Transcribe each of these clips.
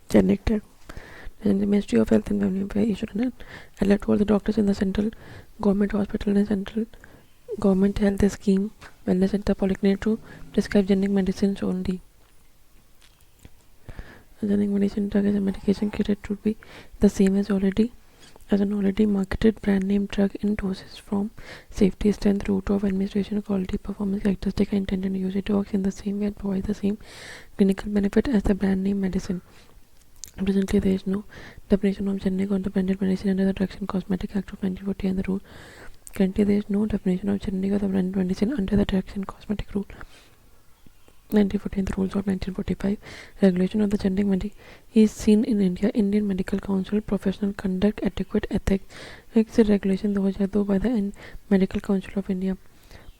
Generic drug. And the Ministry of Health and Family Affairs issued an alert to all the doctors in the central government hospital and central government health scheme wellness center polyclinic to prescribe generic medicines only. A generic medicine drug is a medication created to be the same as an already marketed brand name drug in doses from safety, strength, route of administration, quality, performance characteristic, and intended use. It works in the same way and provides the same clinical benefit as the brand name medicine. Presently, there is no definition of generic or the branded medicine under the Drugs and Cosmetic Act of 1940 and the rule. Currently, there is no definition of generic or the branded medicine under the Drugs and Cosmetic Rule 1940 and the rules of 1945. Regulation of the generic medicine is seen in India. Indian Medical Council Professional Conduct Adequate Ethics Regulation 2002 by the Medical Council of India.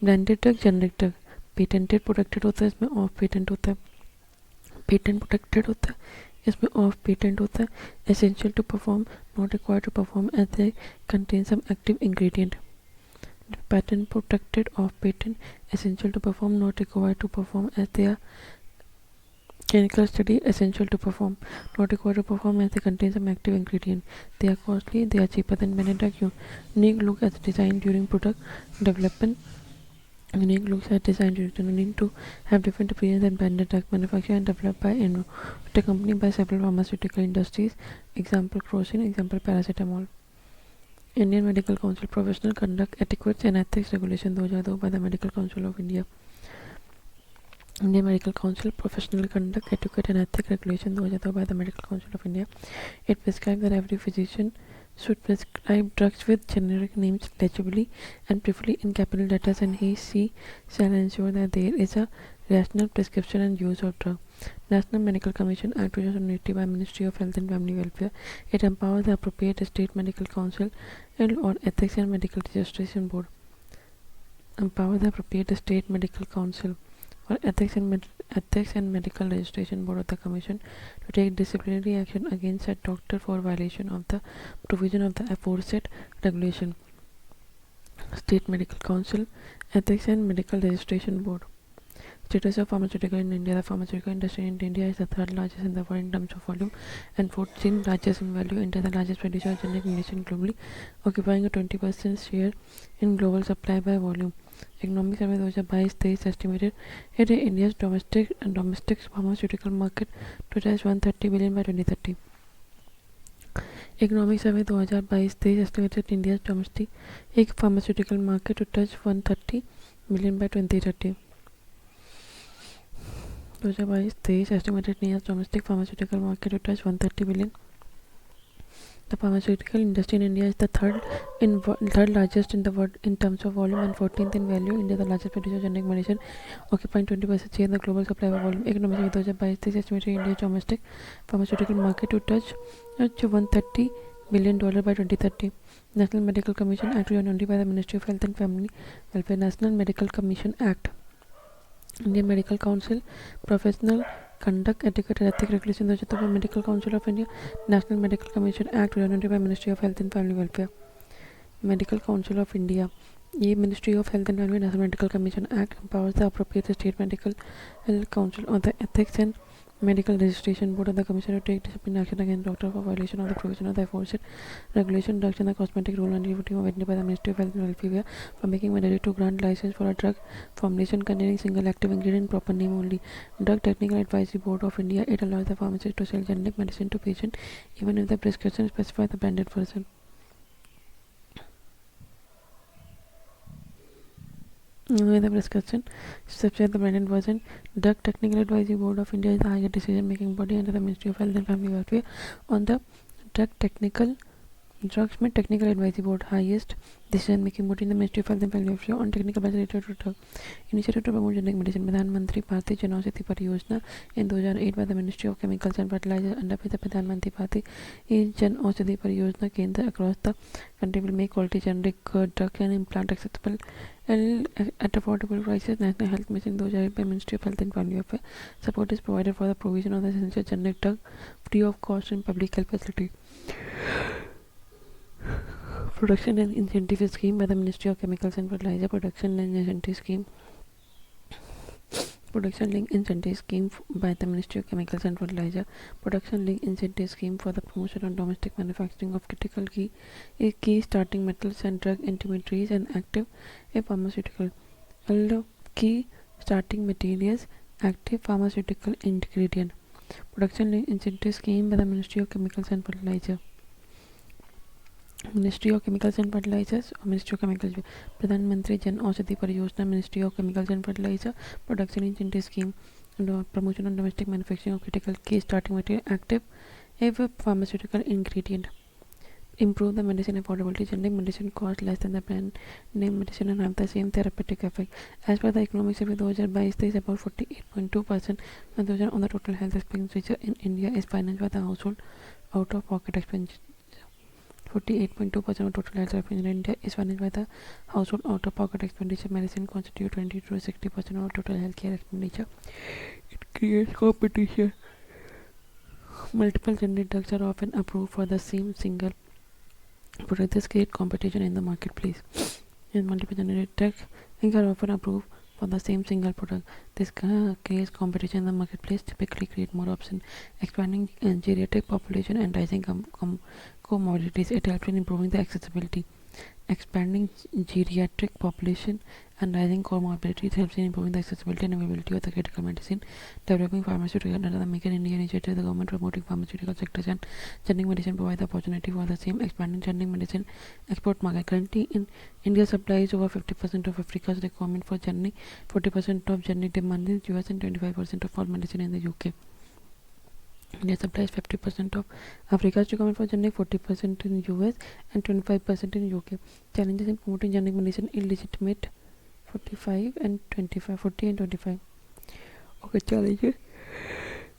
Branded drug generic drug patented protected होता है, इसमें of patent होता है. Patent protected होता है, इसमें of patent होता है. Essential to perform, not required to perform as they contain some active ingredient. Patent protected, off patent, essential to perform, not required to perform as they are clinical study, essential to perform, not required to perform as they contain some active ingredient. They are costly, they are cheaper than branded drug. Unique look as designed during product development. Unique looks as designed during need to have different appearance than branded drug manufactured and developed by the company by several pharmaceutical industries. Example Crocin, example paracetamol. Indian Medical Council Professional Conduct Etiquette and Ethics Regulation 2002 by the Medical Council of India. Indian Medical Council Professional Conduct Etiquette and Ethics Regulation 2002 by the Medical Council of India. It prescribes that every physician should prescribe drugs with generic names legibly and preferably in capital letters, and she shall ensure that there is a rational prescription and use of drug. National Medical Commission Act 2080 by Ministry of Health and Family Welfare. It empowers the appropriate state medical council or ethics and medical registration board. Empower the appropriate state medical council or ethics and medical registration board of the commission to take disciplinary action against a doctor for violation of the provision of the aforesaid regulation. State Medical Council, Ethics and Medical Registration Board. Status of pharmaceutical in India. The pharmaceutical industry in India is the third largest in the world in terms of volume and 14th largest in value. India is the largest producer of generic medicine globally, occupying a 20% share in global supply by volume. Economic Survey 2022-23 estimated that India's domestic pharmaceutical market to touch 130 billion by 2030. Economic Survey 2022-23 estimated India's domestic pharmaceutical market to touch 130 billion by 2030. 2022-23 estimated India's domestic pharmaceutical market to touch 130 billion. The pharmaceutical industry in India is the third largest in the world in terms of volume and 14th in value. India is the largest producer of generic medicine, occupying 20% share in the global supply by volume. Economic Survey 2022 estimated India's domestic pharmaceutical market to touch $130 billion by 2030. National Medical Commission Act 2020 by the Ministry of Health and Family Welfare. National Medical Commission Act. Indian Medical Council Professional Conduct Etiquette and Ethics Regulation 2002 by Medical Council of India. National Medical Commission Act 2020 by Ministry of Health and Family Welfare. Medical Council of India. ये Ministry of Health and Family National Medical Commission Act empowers the appropriate state medical council or the ethics and medical registration board of the commission to take disciplinary action against doctor for violation of the provision of the aforesaid regulation. Drugs and the cosmetic rule 1914 by the Ministry of Health and Welfare for making mandatory to grant license for a drug formulation containing single active ingredient proper name only. Drug Technical Advisory Board of India. It allows the pharmacist to sell generic medicine to patient even if the prescription specifies the branded version. With the prescription specifies the branded version. Drug Technical Advisory Board of India is the highest decision-making body under the Ministry of Health and Family Welfare on the drugs में technical advisory board highest decision making body in the Ministry of Health and Family Welfare on technical advice related to drug initiative to promote generic medicine. प्रधानमंत्री भारतीय जनौषधि परियोजना in 2008 by the Ministry of Chemicals and Fertilizers under the प्रधानमंत्री भारतीय जनौषधि परियोजना केंद्र across the country will make quality generic drug and implant accessible at affordable prices. National Health Mission 2008 by Ministry of Health and Family Welfare. Support is provided for the provision of the essential generic drug free of cost in public health facility. Production and Incentive Scheme by the Ministry of Chemicals and Fertilizer. Production and Incentive Scheme Production Link Incentive Scheme by the Ministry of Chemicals and Fertilizer. Production Link Incentive Scheme for the promotion of domestic manufacturing of critical key starting metals and drug intermediaries and active pharmaceutical key starting materials, active pharmaceutical ingredient. Production Link Incentive Scheme by the Ministry of Chemicals and Fertilizer. Ministry of Chemicals and Fertilizers or Ministry of Chemicals. प्रधानमंत्री जन औषधि परियोजना, Ministry of Chemicals and Fertilizer. Production Incentive Scheme and promotion on domestic manufacturing of critical key starting material, active pharmaceutical ingredient. Improve the medicine affordability. Generic medicine cost less than the brand name medicine and have the same therapeutic effect. As per the economic survey 2022, there is about 48.2% on the total health expenditure in India is financed by the household out-of-pocket expenditure. 48.2% of total health expenditure in India is financed by the household out-of-pocket expenditure. Medicine constitute 20 to 60% of total healthcare expenditure. It creates competition. Multiple generic drugs are often approved for the same single product. This creates competition in the marketplace. And multiple generic drugs are often approved for the same single product. This creates competition in the marketplace, typically create more options, expanding geriatric population and rising comorbidities. It helps in improving the accessibility. Expanding geriatric population and rising comorbidities helps in improving the accessibility and availability of the critical medicine. Developing pharmaceutical under the Make in India initiative, the government promoting pharmaceutical sectors and generic medicine provide the opportunity for the same. Expanding generic medicine export market. Currently in India supplies over 50% of Africa's requirement for generic, 40% of generic demand in US and 25% of all medicine in the UK. India supplies 50% of Africa's requirement for generic, 40% in US and 25% in UK. Challenges in promoting generic medicine: illegitimate 40 and 25. Okay, challenges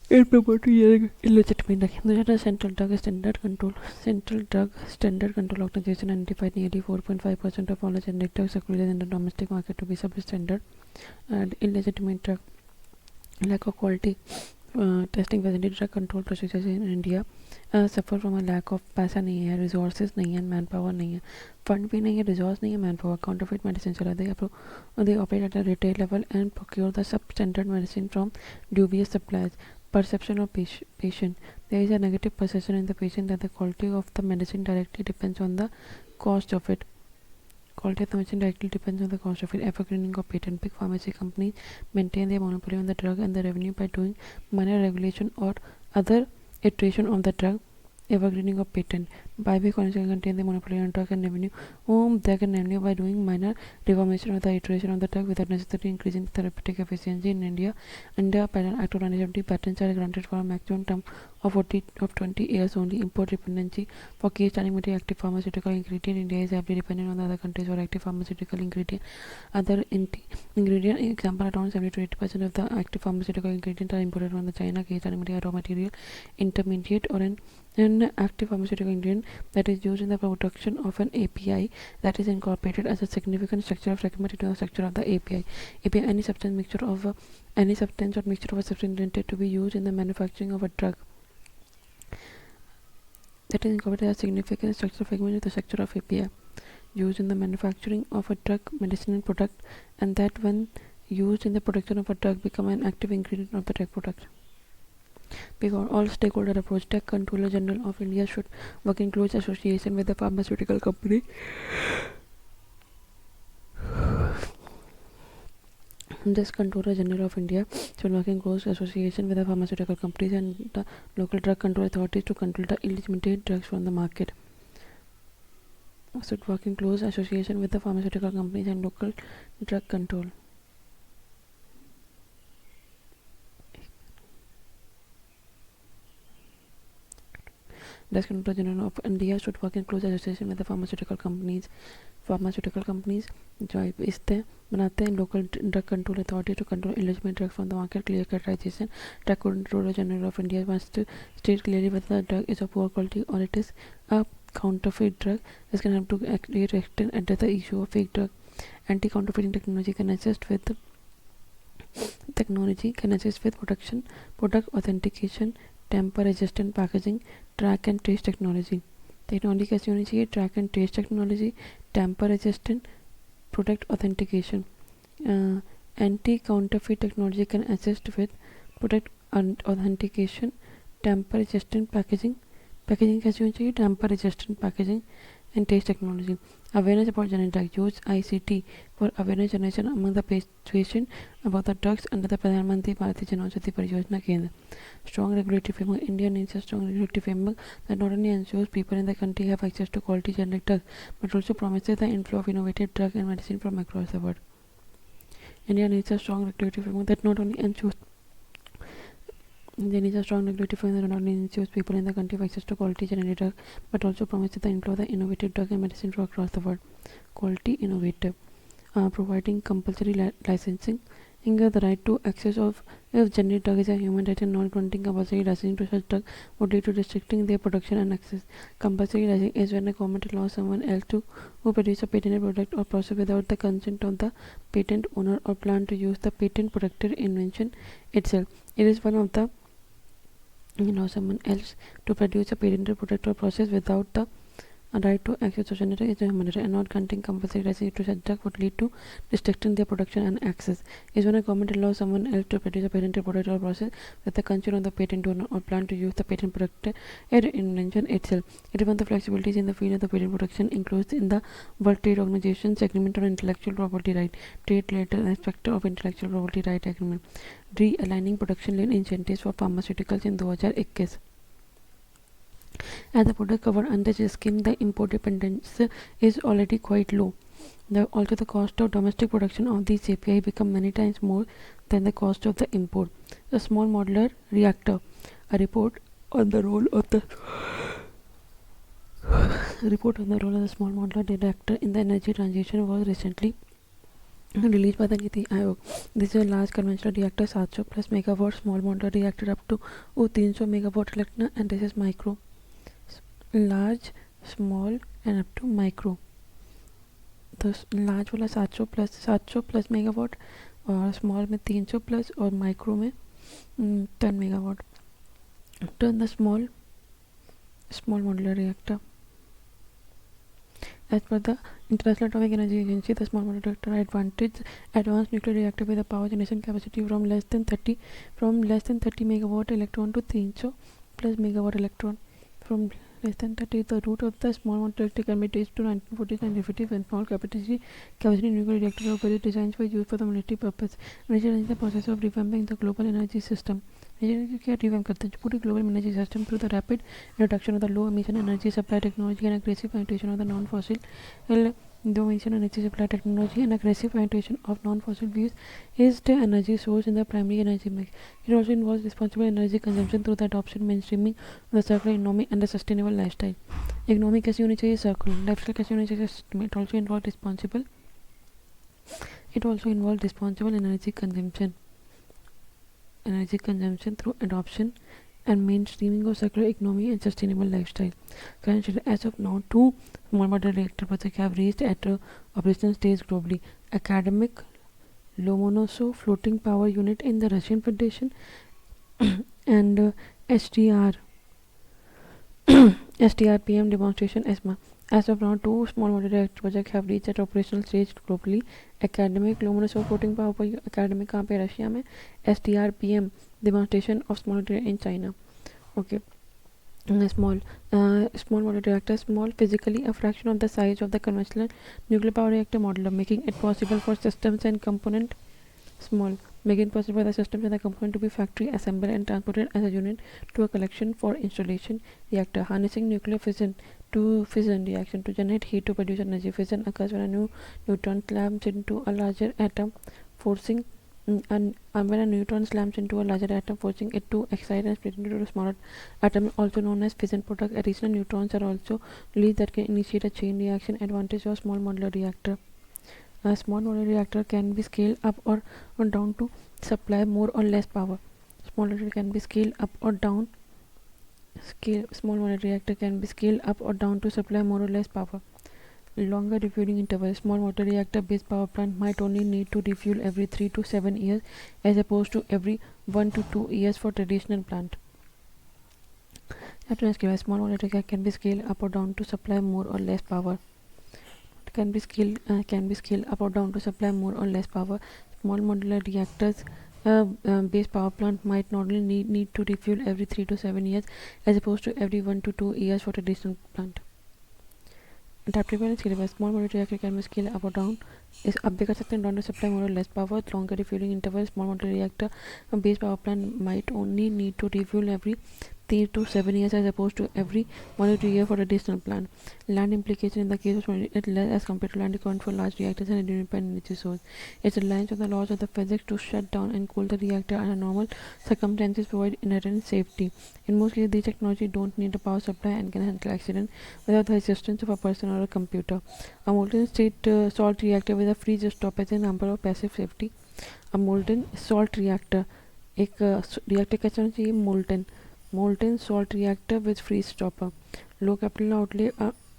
in promoting generic illegitimate. Central Drug Standard Control Organization identified nearly 4.5% of all generic drugs circulated in the domestic market to be substandard and illegitimate drug. Lack of quality testing facility. Drug control procedures in India suffer from a lack of पैसा नहीं है, resources नहीं है, manpower नहीं है, fund भी नहीं है, resource नहीं है, manpower. Counterfeit medicine चला. They operate at a retail level and procure the substandard medicine from dubious suppliers. Perception of patient. There is a negative perception in the patient that the quality of the medicine directly depends on the cost of it. Quality of the medicine directly depends on the cost of it. Evergreening of patent. Big pharmacy companies maintain their monopoly on the drug and the revenue by doing minor regulation or other iteration of the drug. Evergreening of patent. Buyback can contain the monopoly on drug and revenue. They can revenue by doing minor reformation of the iteration of the drug without necessarily increasing the therapeutic efficiency. In India, under Patent Act of 1970, patents are granted for a maximum term of 20 years only. Import dependency for key starting material, active pharmaceutical ingredient. India is heavily dependent on the other countries for active pharmaceutical ingredient. Other ingredient example, around 70 to 80% of the active pharmaceutical ingredients are imported from the China. Key starting material, raw material, intermediate or an active pharmaceutical ingredient that is used in the production of an API that is incorporated as a significant structural fragment into the structure of the API. API, any substance or mixture of a substance intended to be used in the manufacturing of a drug that is incorporated as a significant structural fragment into the structure of API used in the manufacturing of a drug, medicinal product, and that when used in the production of a drug become an active ingredient of the drug product. Because all stakeholder approach. Drug Controller General of India should work in close association with the pharmaceutical company. This Controller General of India should work in close association with the pharmaceutical companies and the local drug control authorities to control the illegitimate drugs from the market. Should work in close association with the pharmaceutical companies and local drug control. Drug Controller General of India should work in close association with the pharmaceutical companies जो इससे बनाते हैं local drug control authority to control illegitimate drugs from the market. Clear categorization. Drug Controller General of India must state clearly whether the drug is of poor quality or it is a counterfeit drug. This can help to address the issue of fake drug. Anti-counterfeiting technology can assist with product authentication, tamper resistant packaging, track and trace technology. Technology कैसी होनी चाहिए? Track and trace technology, tamper resistant, product authentication, Anti-counterfeit technology can assist with product authentication, tamper-resistant packaging. Packaging कैसी होनी चाहिए? Tamper-resistant packaging and taste technology. Awareness about generic use ICT for awareness generation among the patient about the drugs under the Pradhan Mantri Bharatiya Jan Aushadhi Pariyojana Kendra. Strong regulatory framework. India needs a strong regulatory framework that not only ensures people in the country have access to quality generic drugs but also promises the inflow of innovative drugs and medicine from across the world. India needs a strong regulatory framework that not only ensures people in the country have access to quality generic drugs but also promises the inflow of the innovative drug and medicine from across the world. Quality innovative. Providing compulsory licensing. The right to access of if generic drug is a human right and not granting compulsory licensing to such drug would lead to restricting their production and access. Compulsory licensing is when the government allows someone else to who produce a patented product or process without the consent of the patent owner or plan to use the patent protected invention itself. It is one of the someone else to produce a patented product or process without the right to access to generic is a human right, and not granting compulsory licensing to such drug would lead to restricting their production and access. Is when a government allows someone else to produce a patented product or process with the consent of the patent owner or plan to use the patent protected invention itself. It is one of the flexibilities in the field of the patent protection included in the World Trade Organization's Agreement on Intellectual Property Right, Trade Related Aspect of Intellectual Property Right Agreement, realigning production lane incentives for pharmaceuticals in 2021. As the product covered under this scheme, the import dependence is already quite low. Also, the cost of domestic production of these API become many times more than the cost of the import. The small modular reactor. A report on the role of the small modular reactor in the energy transition was recently released by the Niti Aayog. This is a large conventional reactor, 700 plus megawatt, small modular reactor up to 300 megawatt, and this is micro. Large, small and up to micro. तो large वाला 700 plus megawatt और small में 300 plus और micro में 10 megawatt. तो the small modular reactor. As per the International Atomic Energy Agency, the small modular reactor advanced nuclear reactor with a power generation capacity from less than 30 megawatt electron to 300 plus megawatt electron. From less than 30, the route of the small modular reactor can be traced to 1940s and 1950s when small capacity nuclear reactors were very designed for use for the military purpose. Energy is the process of revamping the global energy system. क्या revamp करते हैं पूरी global energy system through the rapid introduction of the low emission energy supply technology and aggressive penetration of the non-fossil energy supply technology and aggressive penetration of non-fossil fuels is the energy source in the primary energy mix. It also involves responsible energy consumption through the adoption, mainstreaming of the circular economy and the sustainable lifestyle. Economy कैसी होनी चाहिए? Circular. Lifestyle कैसी होनी चाहिए? It also involves responsible energy consumption through adoption and mainstreaming of circular economy and sustainable lifestyle. Currently, as of now, 2 small modular reactor projects have reached at operational stage globally. Academic Lomonosov floating power unit in the Russian Federation and STRPM demonstration ESMA. As of now, 2 small modular reactor projects have reached at operational stage globally. Academic Lomonosov floating power academic कहाँ पे? Russia में. STRPM demonstration of small modular in China. Okay. Small modular reactor, small, physically a fraction of the size of the conventional nuclear power reactor modular, making it possible for systems and component making it possible for the systems and the component to be factory assembled and transported as a unit to a collection for installation reactor. Harnessing nuclear fission to fission reaction to generate heat to produce energy. Fission occurs when a new neutron slams into a larger atom, forcing when a neutron slams into a larger atom, forcing it to excite and split into a smaller atom, also known as fission product. Additional neutrons are also released that can initiate a chain reaction. Advantage of small modular reactor. A small modular reactor can be scaled up or down to supply more or less power. Small modular reactor can be scaled up or down. Small modular reactor can be scaled up or down to supply more or less power. Longer refueling interval. Small modular reactor based power plant might only need to refuel every 3 to 7 years as opposed to every 1 to 2 years for traditional plant. Small modular reactor can be scaled up or down to supply more or less power. Can be scaled up or down to supply more or less power. small modular reactors based power plant might normally need to refuel every 3 to 7 years as opposed to every 1 to 2 years for traditional plant. Adaptable and scalable. Small modular reactor can be scaled up or down. इस अब भी कर सकते हैं. Don't supply more or less power. Longer refueling interval. Small modular reactor based power plant might only need to refuel every 3 to 7 years as opposed to every 1 to 2 years for a additional plant. Land implication in the case of small it less as compared to land requirement for large reactors and independent energy source. Its reliance on the laws of the physics to shut down and cool the reactor under normal circumstances provide inherent safety. In most cases, these technologies don't need a power supply and can handle accident without the assistance of a person or a computer. A molten salt reactor with a freeze stop is an example of passive safety. A molten salt reactor एक reactor कैसा होना चाहिए? Molten salt reactor with freeze stopper. Low capital outlay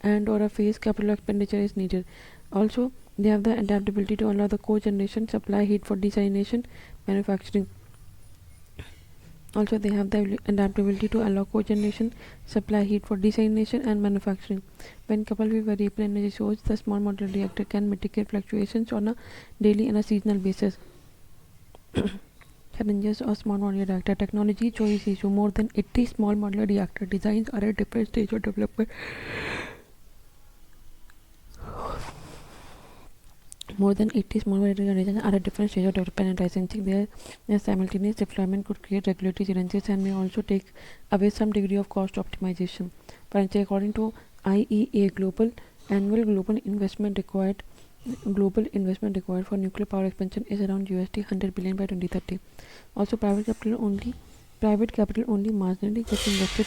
and or a phase capital expenditure is needed. Also, they have the adaptability to allow the cogeneration, supply heat for desalination, manufacturing. Also, they have the adaptability to allow cogeneration, supply heat for desalination and manufacturing. When coupled with variable energy source, the small modular reactor can mitigate fluctuations on a daily and a seasonal basis. Challenges of small modular reactor technology choice issue. More than 80 small modular reactor designs are at different stage of development. More than 80 small modular designs are at different stage of development and licensing. Their simultaneous deployment could create regulatory challenges and may also take away some degree of cost optimization. For instance, according to IEA, annual global investment required for nuclear power expansion is around $100 billion by 2030. Also, private capital only marginally gets invested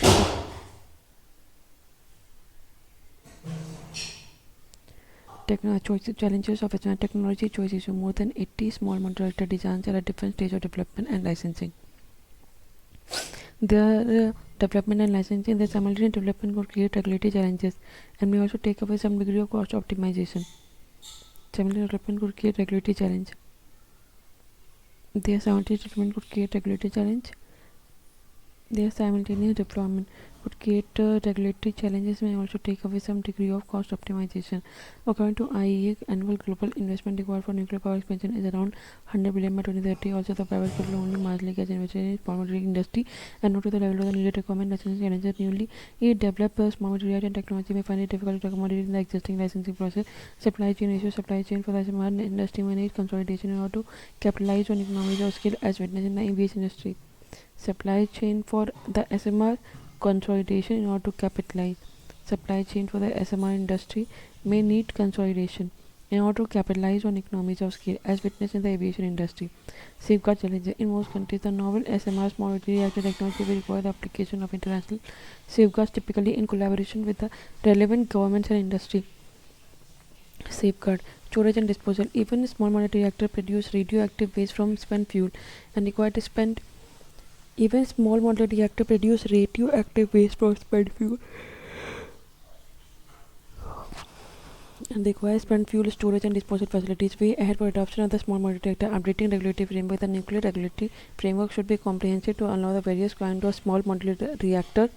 in challenges of technology choice issue. More than 80 small modular reactor designs are at different stage of development and licensing. Their development and licensing, their simultaneous development could create regulatory challenges and may also take away some degree of cost optimization. Simultaneous development could create regulatory challenge. Their simultaneous development could create regulatory challenge. Their simultaneous deployment could create regulatory challenges may also take away some degree of cost optimization. According to IEA, annual global investment required for nuclear power expansion is around $100 billion by 2030. Also, the private capital only marginally gets invested in small modular industry and not to the level of the needed requirement. Licensing challenges newly developed small modular reactor technology may find it difficult to accommodate in the existing licensing process. Supply chain issues. Supply chain for the SMR industry may need consolidation in order to capitalize on economies of scale as witnessed in the aviation industry. Supply chain for the SMR consolidation in order to capitalize. Supply chain for the SMR industry may need consolidation in order to capitalize on economies of scale as witnessed in the aviation industry. Safeguard challenges. In most countries, the novel SMR small modular reactor technology will require the application of international safeguards, typically in collaboration with the relevant governments and industry. Safeguard. Storage and disposal. Even small modular reactor produce radioactive waste from spent fuel and require to spend Even small modular reactor produce radioactive waste from spent fuel and require spent fuel storage and disposal facilities. Way ahead for adoption of the small modular reactor. Updating regulatory framework. The nuclear regulatory framework should be comprehensive to allow the various kinds of small modular reactor.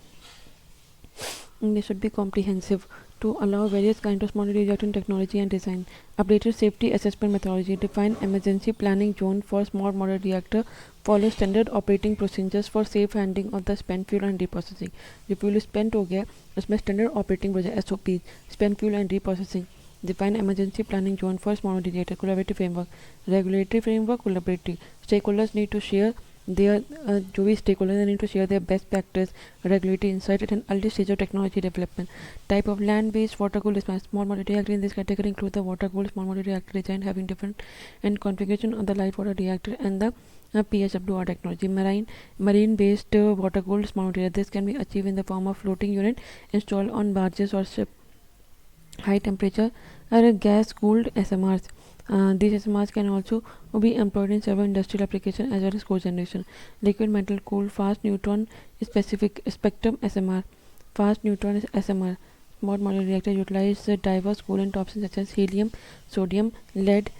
They should be comprehensive to allow various kinds of small modular reactor technology and design. Updated safety assessment methodology. Define emergency planning zone for small modular reactor. Follow standard operating procedures for safe handling of the spent fuel and reprocessing. जो fuel spent हो गया उसमें standard operating procedure SOP spent fuel and reprocessing. Define emergency planning zone for small modular reactor. Collaborative framework. Regulatory framework. Collaborative. Stakeholders need to share their जो भी stakeholders need to share their best practice, regulatory insight at an early stage of technology development. Type of land-based water-cooled small modular reactor. In this category include the water-cooled small modular reactor design having different and configuration of the light water reactor and the PHWR technology. Marine-based water-cooled small modular. This can be achieved in the form of floating unit installed on barges or ship. High temperature or gas-cooled SMRs. These SMRs can also be employed in several industrial applications as well as cogeneration. Liquid metal cooled fast neutron specific spectrum SMR. Fast neutron SMR. Small modular reactor utilize diverse coolant options such as helium, sodium, lead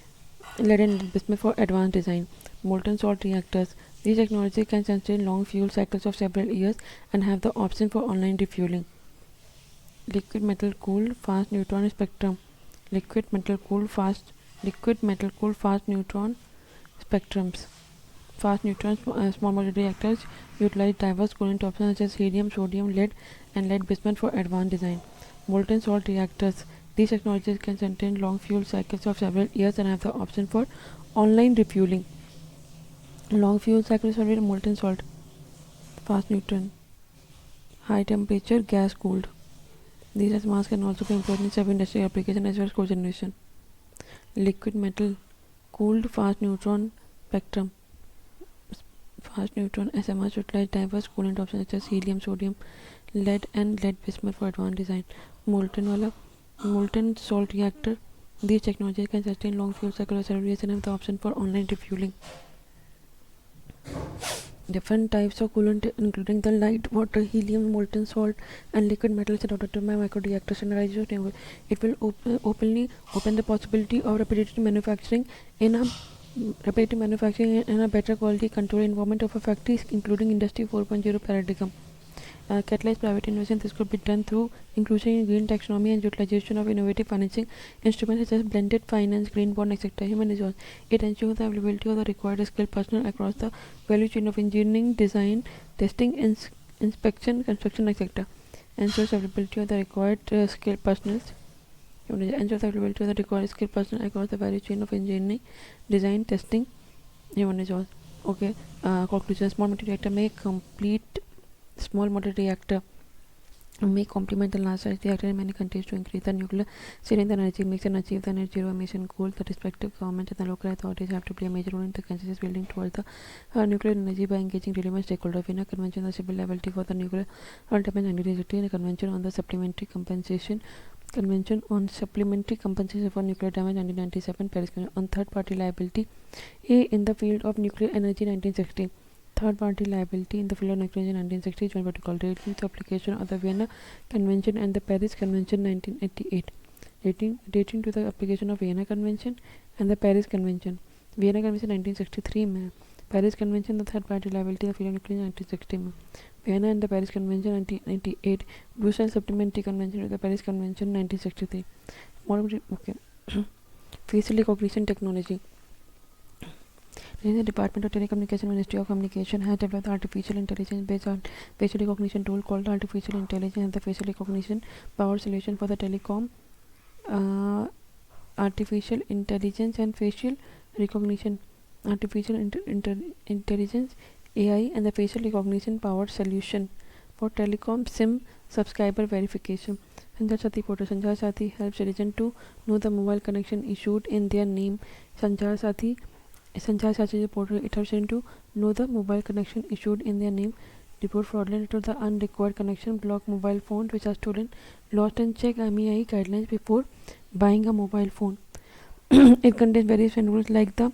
and bismuth for advanced design. Molten salt reactors. These technologies can sustain long fuel cycles of several years and have the option for online refueling. Liquid metal cooled fast neutron spectrum. Liquid metal cooled fast neutron spectrums. Fast neutron small modular reactors utilize diverse coolant options such as helium, sodium, lead, and lead bismuth for advanced design. Molten salt reactors. These technologies can sustain long fuel cycles of several years and have the option for online refueling. Long fuel cycles for molten salt. Fast neutron. High temperature gas cooled. These as mass can also be employed in several industrial applications as well as cogeneration. Liquid metal cooled fast neutron spectrum. Fast neutron SMRs utilize diverse coolant options such as helium, sodium, lead, and lead bismuth for advanced design. Molten salt reactor. These technologies can sustain long fuel cycles of several years and have the option for online refueling. Different types of coolant, including the light, water, helium, molten salt, and liquid metals, are adopted by microreactor standardization. It will openly open the possibility of repetitive manufacturing in a better quality control environment of a factory, including Industry 4.0 paradigm. Catalyze private investment. This could be done through inclusion in green taxonomy and utilization of innovative financing instruments such as blended finance, green bond, etc. Human resource. It ensures the availability of the required skilled personnel across the value chain of engineering, design, testing, inspection, construction, etc. Ensures availability of the required skilled personnel. Ensures the availability of the required skilled personnel across the value chain of engineering, design, testing, human resource. Okay. Conclusion. Small modular reactor may complement the large size reactor in many countries to increase the nuclear cylinder energy mix and achieve the net zero emission goal. The respective governments and the local authorities have to play a major role in the consensus building towards the nuclear energy by engaging relevant stakeholders. Vienna Convention on the Civil Liability for the Nuclear Development 1960 and the Convention on the Supplementary Compensation for nuclear damage 1997, Paris Convention on third-party liability in the field of nuclear energy 1960. Third-party liability in the field of nuclear energy 1960 joint protocol relating to the application of the Vienna Convention and the Paris Convention 1988. Relating to the application of Vienna Convention and the Paris Convention. Vienna Convention 1963 में, Paris Convention the third-party liability in the field of nuclear 1960 में, Vienna and the Paris Convention 1998, Brussels Supplementary Convention to the Paris Convention 1963. Okay. Facial recognition technology. The Department of Telecommunication Ministry of Communication has developed the artificial intelligence based on facial recognition tool called artificial intelligence and the facial recognition power solution for the telecom. Artificial intelligence and facial recognition. Artificial intelligence AI and the facial recognition power solution for telecom SIM subscriber verification. Sanchar Sathi portal. Sanchar Sathi helps citizens to know the mobile connection issued in their name. Sanchar Sathi portal. It helps them to know the mobile connection issued in their name, report fraudulent or the unrequired connection, block mobile phones which are stolen, lost, and check MEI guidelines before buying a mobile phone. It contains various rules like the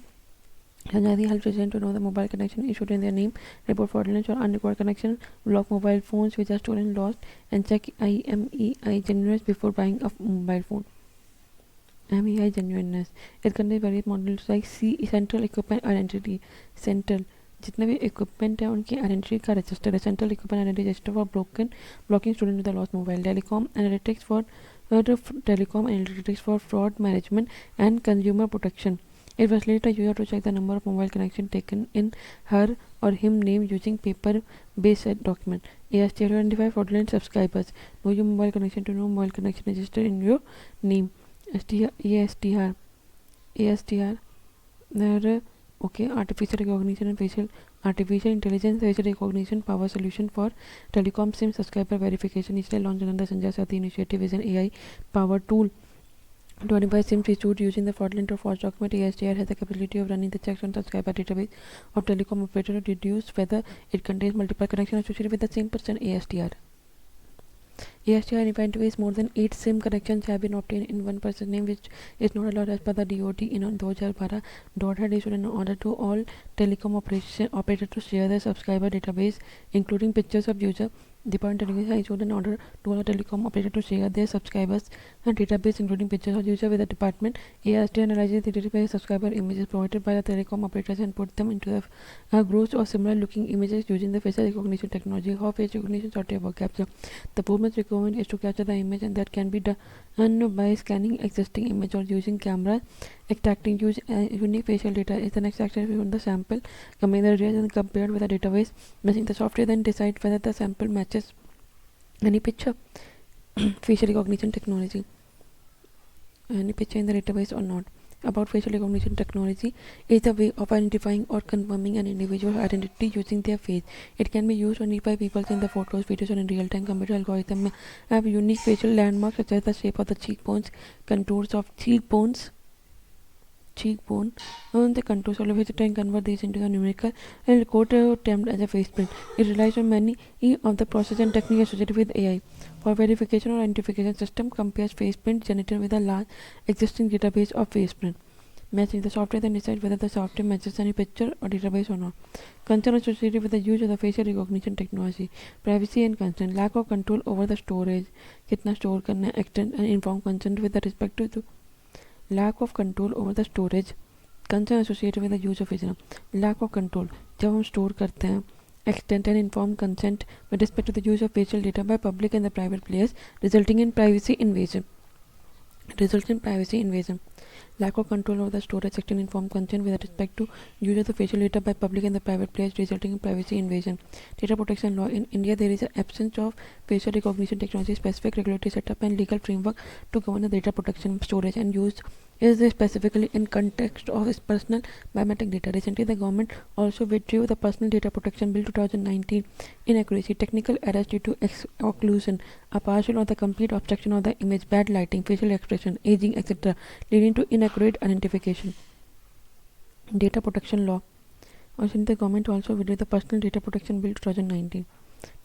Sanjati helps citizens to know the mobile connection issued in their name, report fraudulent or unrequired connection, block mobile phones which are stolen, lost, and check MEI genuineness before buying a mobile phone. MEI genuineness. It contains various modules like Central Equipment Identity. Central जितने भी equipment है उनकी identity का register है. Central equipment identity register for blocking student with the lost mobile. Telecom analytics for fraud management and consumer protection. It facilitates a user to check the number of mobile connections taken in her or him name using paper-based document. ASTR to identify fraudulent subscribers. Know your mobile connection to know mobile connection registered in your name. ASTR. Okay, artificial recognition and artificial intelligence facial recognition power solution for telecom SIM subscriber verification. Israel launched under the Sanjay Sathi initiative is an AI powered tool to identify SIMs issued using the fraudulent or false document. ASTR has the capability of running the checks on subscriber database of telecom operator to deduce whether it contains multiple connections associated with the same person. ASTR identifies more than 8 SIM connections have been obtained in one person's name, which is not allowed as per the DOT. In 2012, DOT had issued an order to all telecom operators to share their subscriber database, including pictures of user. Department has issued an order to all telecom operators to share their subscribers and database, including pictures of user, with the department. AST analyzes the database subscriber images provided by the telecom operators and put them into the gross or similar looking images using the facial recognition technology. How face recognition software work capture. The performance requirement is to capture the image, and that can be done by scanning existing image or using cameras Extracting unique facial data is the next action on the sample. Compare the results and compared with a database. Matching the software then decide whether the sample matches any picture. Facial recognition technology. Any picture in the database or not. About facial recognition technology is a way of identifying or confirming an individual's identity using their face. It can be used only by people in the photos, videos, or in real-time. Computer algorithms have unique facial landmarks such as the shape of the cheekbones, contours of cheekbone, and the contours of the face and convert these into a numerical and record termed as a face print. It relies on many of the process and techniques associated with AI. For verification or identification, system compares face print generated with a large existing database of face print. Matching the software then decide whether the software matches any picture or database or not. Concern associated with the use of the facial recognition technology. Privacy and consent. Lack of control over the storage. कितना store करना है, extend and inform consent with respect to lack of control over the storage. Concern associated with the use of facial. Lack of control. जब हम store करते हैं, extend and informed consent with respect to the use of facial data by public and the private players, resulting in privacy invasion. Lack of control over the storage, extend informed consent with respect to use of the facial data by public and the private players, resulting in privacy invasion. Data protection law. In India, there is an absence of facial recognition technology, specific regulatory setup and legal framework to govern the data protection, storage and use is specifically in context of its personal biometric data. Recently, the government also withdrew the Personal Data Protection Bill 2019. Inaccuracy, technical errors due to occlusion, a partial or the complete obstruction of the image, bad lighting, facial expression, aging, etc., leading to inaccurate identification. Data protection law. Also, the government also withdrew the Personal Data Protection Bill 2019.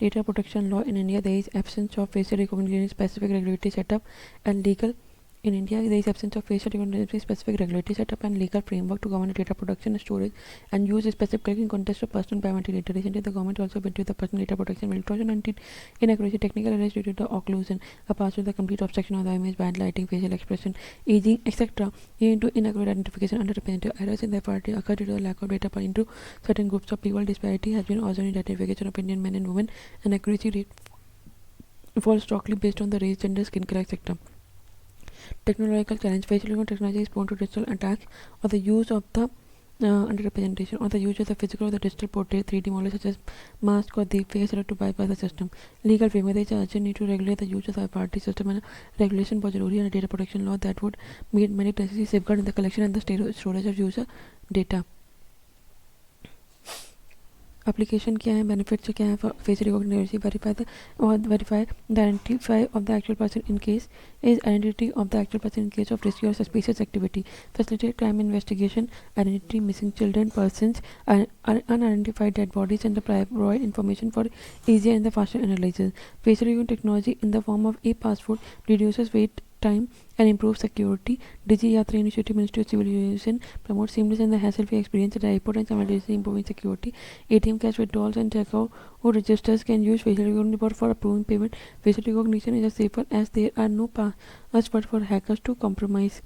Data protection law. In India, there is absence of facial recognition, specific regulatory setup and legal. In India, there is absence of facial recognition, specific regulatory setup and legal framework to govern data protection, storage, and use specifically in context of personal biometric data. Recently, the government also withdrew the Personal Data Protection Bill 2019. Inaccuracy, technical errors due to the occlusion, a partial the complete obstruction of the image, bad lighting, facial expression, aging, etc., leading to inaccurate identification. Underrepresented errors in the FRT occur due to the lack of data into certain groups of people. Disparity has been also in identification of Indian men and women, and accuracy rate falls strongly based on the race, gender, skin color, etc. Technological challenge. Facial technology is prone to digital attacks or the use of the underrepresentation or the use of the physical or the digital portrait 3D models such as mask or the face to bypass the system. Legal framework. There is an urgent need to regulate the use of the party system and regulation for and a data protection law that would meet many necessary safeguards in the collection and the storage of user data. Application क्या है, benefits क्या है for facial recognition. Verify the identity of the actual person in case is identity of the actual person in case of risky or suspicious activity. Facilitate crime investigation, identity missing children, persons, unidentified dead bodies, and the provide information for easier and the faster analysis. Facial recognition technology in the form of e-passport reduces wait time and improve security. Digi Yatra Initiative, Ministry of Civil Aviation promotes seamless and the hassle-free experience at the airport and simultaneously improving security. ATM cash withdrawals and checkout or registers can use facial recognition for approving payment. Facial recognition is safer as there are no passwords for hackers to compromise.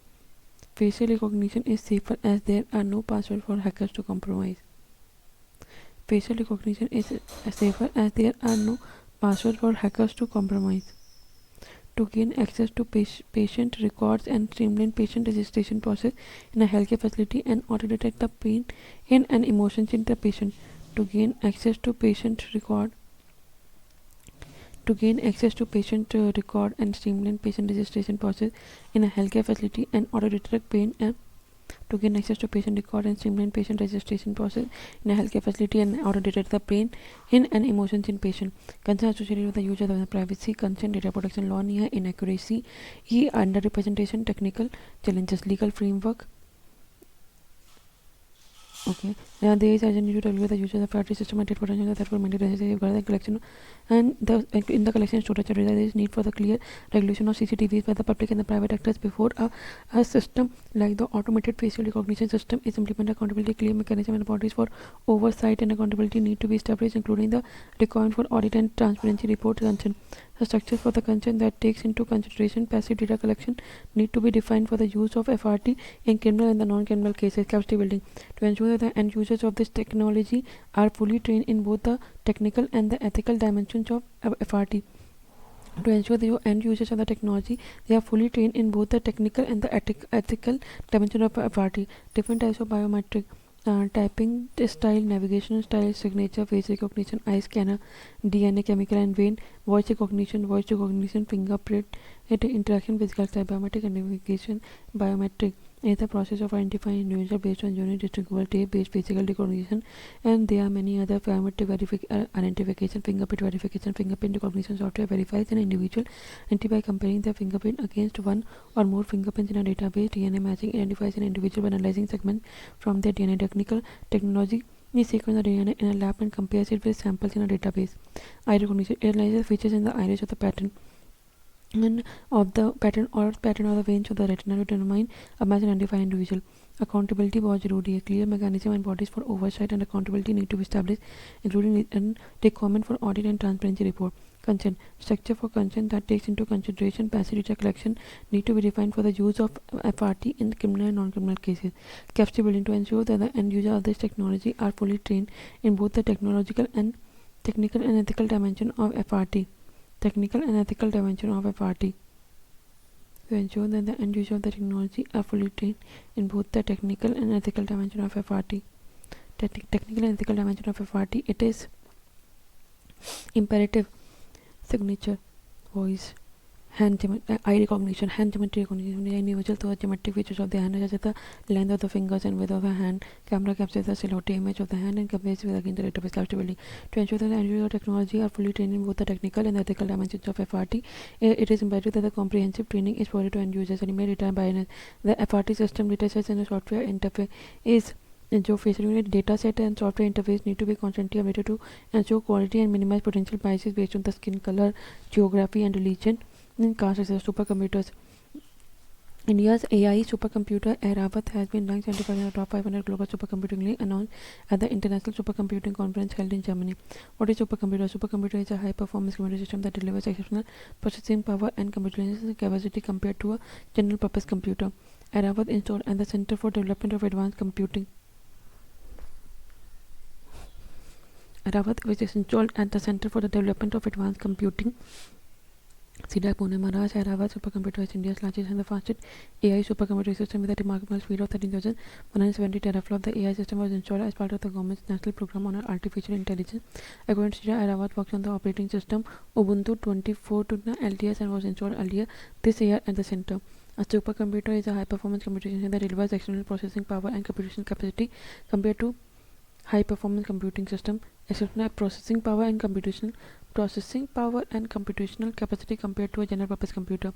Facial recognition is safer as there are no passwords for hackers to compromise. Facial recognition is safer as there are no passwords for hackers to compromise. To gain access to patient records and streamline patient registration process in a healthcare facility and auto detect the pain and emotions in the patient. To gain access to patient record and streamline patient registration process in a healthcare facility and auto detect pain and to gain access to patient record and streamline patient registration process in a healthcare facility and auto detect the pain and emotions in patient. Concern associated with the use of the privacy, consent, data protection law, near inaccuracy, underrepresentation, technical challenges, legal framework. Okay. Now there is urgent need to regulate the use of the priority system and data protection that will maintain necessary the collection and in the collection storage of data. There is need for the clear regulation of CCTVs by the public and the private actors before a system like the automated facial recognition system is implemented. Accountability, clear mechanism and bodies for oversight and accountability need to be established, including the requirement for audit and transparency report. Consent. The structure for the consent that takes into consideration passive data collection need to be defined for the use of FRT in criminal and the non-criminal cases. Capacity building to ensure that the end users of this technology are fully trained in both the technical and the ethical dimensions of FRT. To ensure the end users of the technology, they are fully trained in both the technical and the ethical dimension of FRT. Different types of biometric typing style, navigation style, signature, face recognition, eye scanner, DNA, chemical and vein, voice recognition, fingerprint, interaction, physical style, biometric identification, biometric is the process of identifying individual based on unique distinguishable tape-based physical recognition, and there are many other biometric identification, fingerprint recognition software verifies an individual identity by comparing their fingerprint against one or more fingerprints in a database. DNA matching identifies an individual by analyzing segments from their DNA. Technology is sequence the DNA in a lab and compares it with samples in a database. Eye recognition analyzes features in the iris of the pattern and of the pattern of the veins of the retina to determine a match and identify an individual. Accountability was जरूरी है. Clear mechanism and bodies for oversight and accountability need to be established, including a requirement for audit and transparency report. Consent. Structure for consent that takes into consideration passive data collection need to be defined for the use of FRT in criminal and non-criminal cases. Capacity building to ensure that the end user of this technology are fully trained in both the technical and ethical dimension of FRT. Technical and ethical dimension of FRT. To ensure that the end user of the technology are fully trained in both the technical and ethical dimension of FRT. Technical and ethical dimension of FRT, it is imperative signature, voice, eye recognition, hand geometry recognition, individual to geometric features of the hand, such as the length of the fingers and width of the hand. Camera captures the silhouette image of the hand and compares with against the database capability. To ensure that the end user technology are fully trained in both the technical and ethical dimensions of FRT, it is imperative that the comprehensive training is provided to end users and immediate return by the FRT system datasets and the software interface is जो facial unit data set and software interface need to be constantly updated to ensure quality and minimize potential biases based on the skin color, geography and religion. In caste access supercomputers, India's AI supercomputer Airavat has been ranked 75 in the top 500 global supercomputingly announced at the International Supercomputing Conference held in Germany. What is supercomputer? Supercomputer is a high-performance computer system that delivers exceptional processing power and computational capacity compared to a general-purpose computer. Airavat installed at the Center for Development of Advanced Computing. Airavat, which is installed at the Center for the Development of Advanced Computing, CDAC Pune, Maharashtra. Airavat supercomputer is India's largest and the fastest AI supercomputing system with a remarkable speed of 13,170 teraflops. The AI system was installed as part of the government's national program on artificial intelligence. According to CDAC, Airavat works on the operating system Ubuntu 24.2 LTS and was installed earlier this year at the center. A supercomputer is a high-performance computing system that delivers external processing power and computational capacity compared to high-performance computing system, exceptional processing power and computational capacity compared to a general-purpose computer.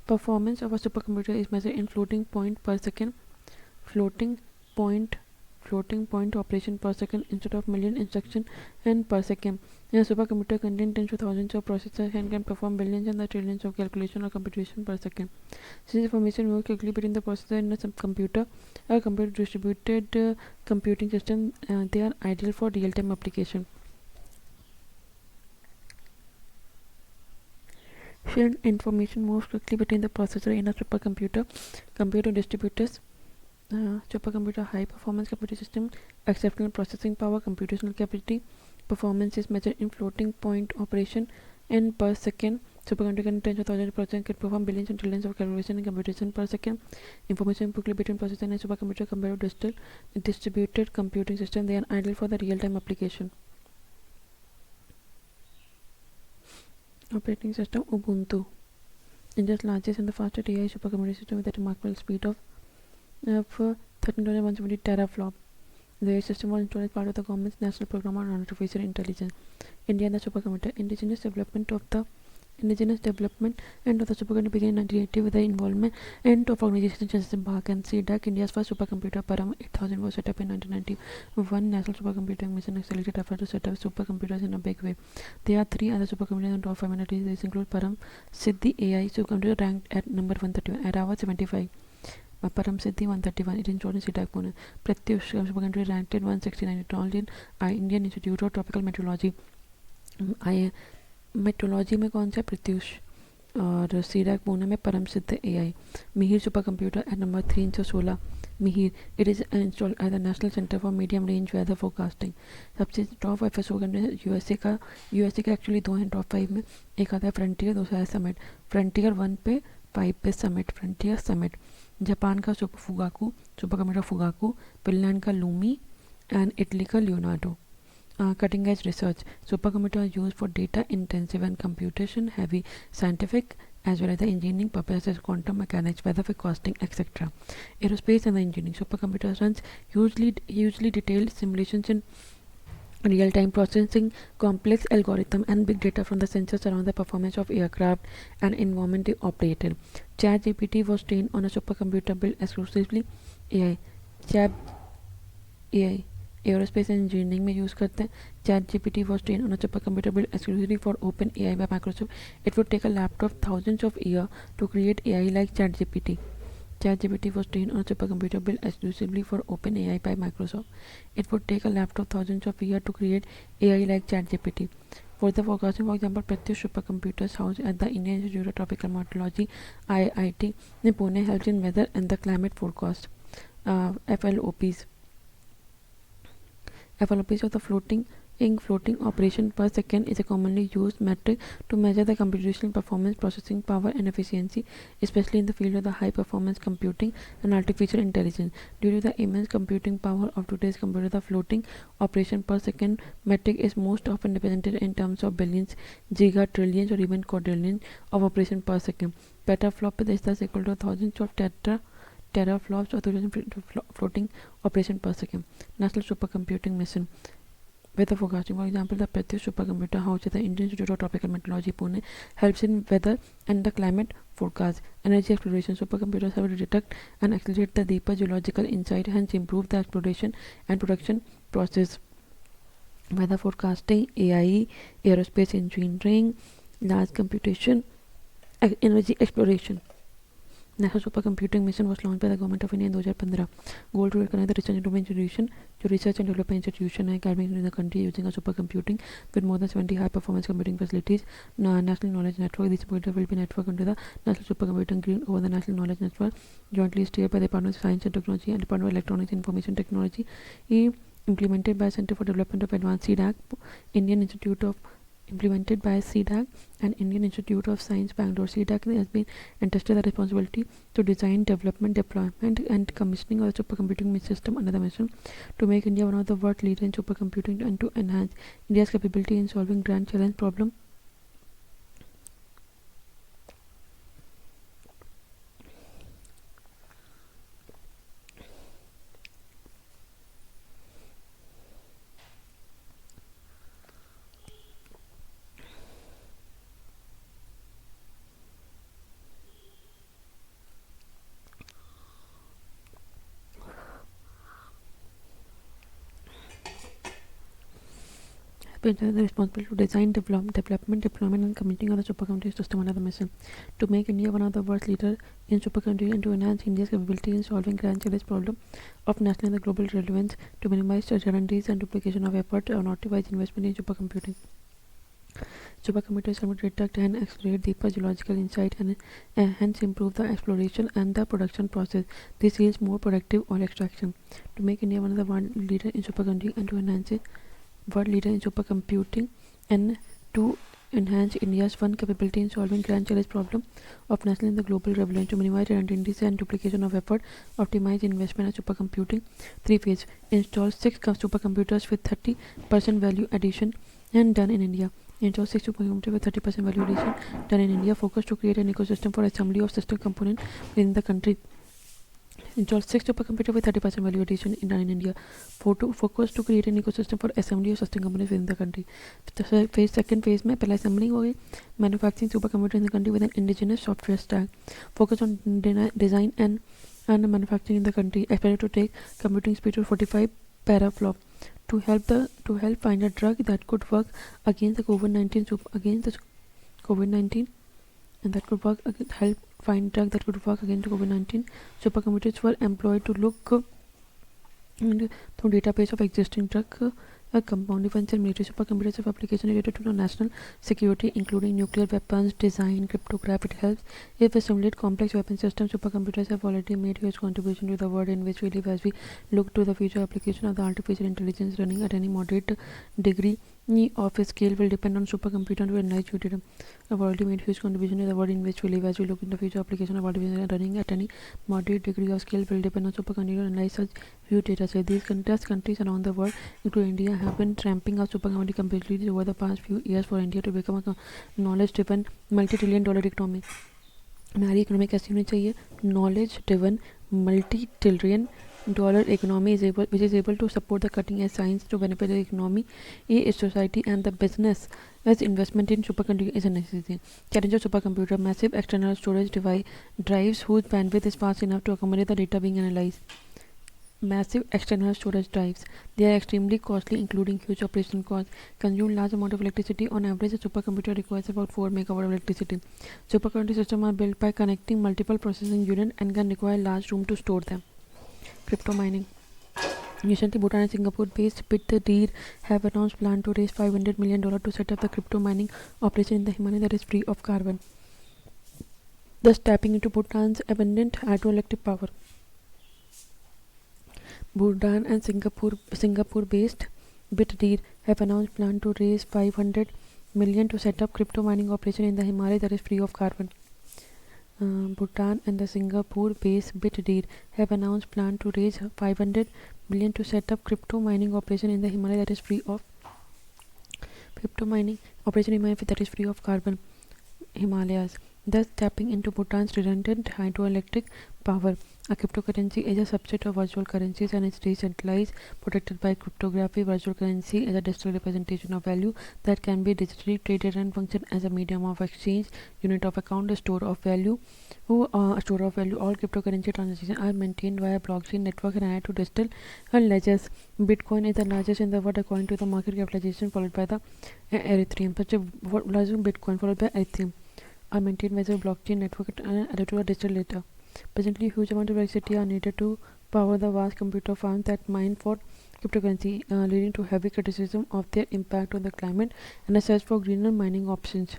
Performance of a supercomputer is measured in floating point operation per second instead of million instruction and per second. A supercomputer contains tens of thousands of processors and can perform billions and the trillions of calculation or computation per second. Since information moves quickly between the processor and the computer, a computer distributed computing system, they are ideal for real-time application. Shared information moves quickly between the processor and a supercomputer. Computer distributors. Supercomputer high performance computing system, exceptional processing power, computational capacity. Performance is measured in floating point operation and per second. Supercomputer can tens of thousands of processors can perform billions and trillions of calculations and computation per second. Information quickly between processor and supercomputer compared to distributed computing system. They are ideal for the real-time application. Operating system Ubuntu, India's largest and the fastest AI supercomputing system with a remarkable speed of 13,170 teraflops. The AI system was installed as part of the government's national program on artificial intelligence. India and the supercomputer. Indigenous development and of the supercomputer began in 1980 with the involvement of organizations such as BAC and CDAC. India's first supercomputer Param 8000 was set up in 1991. National supercomputing mission accelerated effort to set up supercomputers in a big way. There are 3 other supercomputers in the top 500. These include Param Siddhi AI supercomputer ranked at number 131, Airavat 75. Param Siddhi 131. It is installed in CDAC Pune. Pratyush supercomputer ranked at 169. Installed in Indian Institute of Tropical Meteorology. Metrology में कौन सा प्रत्युष और CDAC Pune में परम सिद्ध AI. Mihir super computer at number 316. Mihir, it is installed at the National Center for Medium Range Weather Forecasting. सबसे top FSO USA का actually दो हैं टॉप 5 में. एक आता है फ्रंटियर, दूसरा है समिट. फ्रंटियर 1 पे, 5 पे समिट. Frontier summit. जापान का सुपर कंप्यूटर फुगाकू. फिनलैंड का लूमी एंड इटली का Leonardo. Cutting edge research. Supercomputers are used for data intensive and computation heavy scientific as well as the engineering purposes, quantum mechanics, weather forecasting, etc. Aerospace and the engineering. Supercomputers runs hugely detailed simulations in real time, processing complex algorithm and big data from the sensors around the performance of aircraft and environment they operated. ChatGPT was trained on a supercomputer built exclusively AI. AI aerospace and engineering में use करते हैं. ChatGPT was trained on a supercomputer built exclusively for OpenAI by Microsoft. It would take a laptop thousands of years to create AI like ChatGPT. ChatGPT was trained on a supercomputer built exclusively for OpenAI by Microsoft. It would take a laptop thousands of years to create AI like ChatGPT. For the forecasting, for example, Pratyush supercomputers housed at the Indian Institute of Tropical Meteorology (IIT) in Pune helps in weather and the climate forecast. FLOPs. FLOPs of the floating operation per second is a commonly used metric to measure the computational performance, processing power and efficiency, especially in the field of the high performance computing and artificial intelligence. Due to the immense computing power of today's computer, the floating operation per second metric is most often represented in terms of billions, giga, trillions or even quadrillions of operation per second. Petaflop is thus equal to thousands of teraflops or 2000 floating operation per second. National Supercomputing Mission. Weather forecasting. For example, the Pratyush supercomputer housed at the Indian Institute of Tropical Meteorology Pune helps in weather and the climate forecast. Energy exploration. Supercomputers have to detect and accelerate the deeper geological insight, hence improve the exploration and production process. Weather forecasting, AI, aerospace engineering, large computation, energy exploration. National Supercomputing Mission was launched by the Government of India in 2015. Goal to recognize the research and development institution जो research and development institution है academic in the country using a supercomputing with more than 70 high performance computing facilities. National Knowledge Network. This computer will be networked into the National Supercomputing Grid over the National Knowledge Network, jointly steered by the Department of Science and Technology and Department of Electronics and Information Technology. Implemented by Center for Development of Advanced CDAC, Indian Institute of implemented by CDAC and Indian Institute of Science Bangalore. CDAC has been entrusted the responsibility to design, development, deployment and commissioning of the supercomputing system under the mission to make India one of the world leaders in supercomputing and to enhance India's capability in solving grand challenge problem. Responsible to design, development, deployment and commissioning of the supercomputing system under the mission to make India one of the world's leaders in supercomputing and to enhance India's capability in solving grand challenge problem of national and global relevance, to minimize redundancies and duplication of effort or optimize investment in supercomputing. Supercomputers can detect and accelerate deeper geological insight and hence improve the exploration and the production process. This yields more productive oil extraction. To make India one of the world leaders in supercomputing and to enhance it world leader in supercomputing and to enhance India's fun capability in solving grand challenge problem of national and the global relevance, to minimize redundancies and duplication of effort, optimize investment in supercomputing. 3 phase. Install 6 supercomputers with 30% value addition and done in India. Install 6 supercomputers with 30% value addition done in India. Focus to create an ecosystem for assembly of system components within the country. Install 6 supercomputers with 30% value addition done in India. Focus to create an ecosystem for assembly of system components within the country. Second phase में पहला assembling हो गई. Manufacturing supercomputer in the country with an indigenous software stack. Focus on design and manufacturing in the country. Expected to take computing speed to 45 teraflop. To help find a drug that could work against the COVID-19 and that could help find drug that could work against COVID-19. Supercomputers were employed to look through database of existing drug a compound defense and military supercomputers have application related to the national security, including nuclear weapons, design, cryptography. It helps if we simulate complex weapon systems. Supercomputers have already made huge contribution to the world in which we live as we look to the future application of the artificial intelligence running at any moderate degree of scale will depend on supercomputer to analyze data. Have already made huge contribution to the world in which we live as we look in the future application of artificial running at any moderate degree of scale will depend on supercomputer to analyze such huge data. So these countries around the world, including India, have been ramping up supercomputing capabilities over the past few years for India to become a knowledge-driven multi-trillion-dollar economy. हमारी economy कैसी होनी चाहिए? knowledge driven multi-trillion dollar economy which is able to support the cutting edge science to benefit the economy, a society and the business. As investment in supercomputing is a necessity. Challenge of supercomputer: massive external storage drives whose bandwidth is fast enough to accommodate the data being analyzed. Massive external storage drives. They are extremely costly, including huge operational costs. Consume large amount of electricity. On average, a supercomputer requires about 4 megawatt of electricity. Supercomputing systems are built by connecting multiple processing units and can require large room to store them. Crypto mining. Recently, Bhutan and Singapore-based BitDeer have announced plan to raise $500 million to set up the crypto mining operation in the Himalaya that is free of carbon, thus tapping into Bhutan's abundant hydroelectric power. Bhutan and Singapore-based BitDeer have announced plan to raise $500 million to set up crypto mining operation in the Himalaya that is free of carbon. Bhutan and the Singapore-based BitDeer have announced plan to raise $500 million to set up crypto mining operation in the Himalaya that is free of carbon. Himalayas, thus tapping into Bhutan's redundant hydroelectric power. A cryptocurrency is a subset of virtual currencies and is decentralized, protected by cryptography. Virtual currency is a digital representation of value that can be digitally traded and function as a medium of exchange, unit of account, a store of value. All cryptocurrency transactions are maintained via blockchain network and added to digital ledgers. Bitcoin is the largest in the world according to the market capitalization, followed by the Ethereum. Bitcoin followed by Ethereum are maintained by the blockchain network and added to a digital ledger. Presently, huge amount of electricity are needed to power the vast computer farms that mine for cryptocurrency, leading to heavy criticism of their impact on the climate and a search for greener mining options.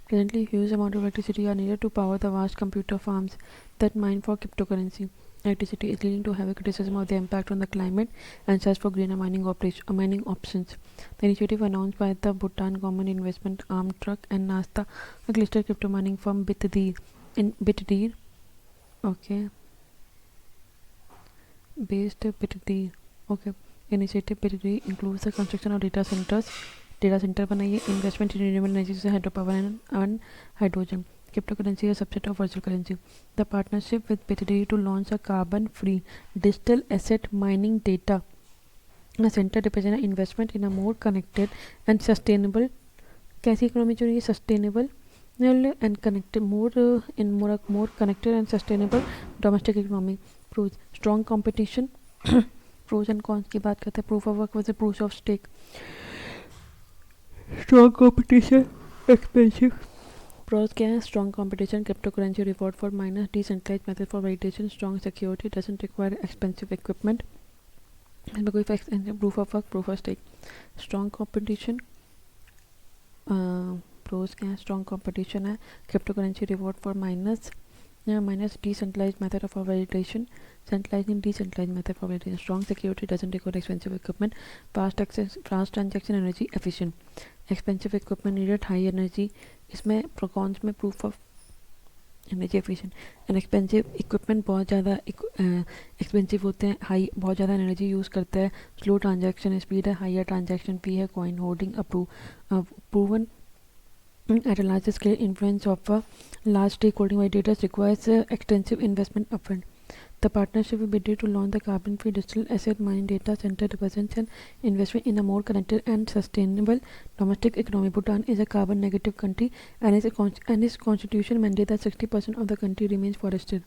Presently, huge amount of electricity are needed to power the vast computer farms that mine for cryptocurrency. Electricity is leading to heavy criticism of the impact on the climate and search for greener mining options. The initiative announced by the Bhutan government investment arm Truck and NASA, a listed crypto mining firm BitDeer. Initiative BitDeer includes the construction of data center बनाइए, investment in renewable energy, hydropower and hydrogen. Cryptocurrency is a subset of virtual currency. The partnership with BitDeer to launch a carbon-free digital asset mining data center represents an investment in a more connected and sustainable. कैसी economy जो है sustainable and connected, more connected and sustainable domestic economy. Pros: strong competition. Pros and cons की बात करते हैं. Proof of work versus proof of stake. Strong competition, expensive. Pros क्या है? Strong competition, cryptocurrency reward for miners, decentralized method for validation, strong security, doesn't require expensive equipment. Proof of work, proof of stake. Strong competition. Pros क्या है? Strong competition है, cryptocurrency reward for miners, decentralized method of validation, centralized and decentralized method for validation, strong security, doesn't require expensive equipment, fast transaction, energy efficient. Expensive equipment needed, high energy. इसमें cons में proof of energy efficient and expensive equipment बहुत ज़्यादा expensive होते हैं, high बहुत ज़्यादा energy use करता है, slow transaction speed है, higher transaction fee है, coin holding proven at a larger scale. Influence of a large stakeholding validators requires extensive investment upfront. The partnership with BitDeer to launch the carbon-free digital asset mining data center represents an investment in a more connected and sustainable domestic economy. Bhutan is a carbon-negative country and its constitution mandates that 60% of the country remains forested.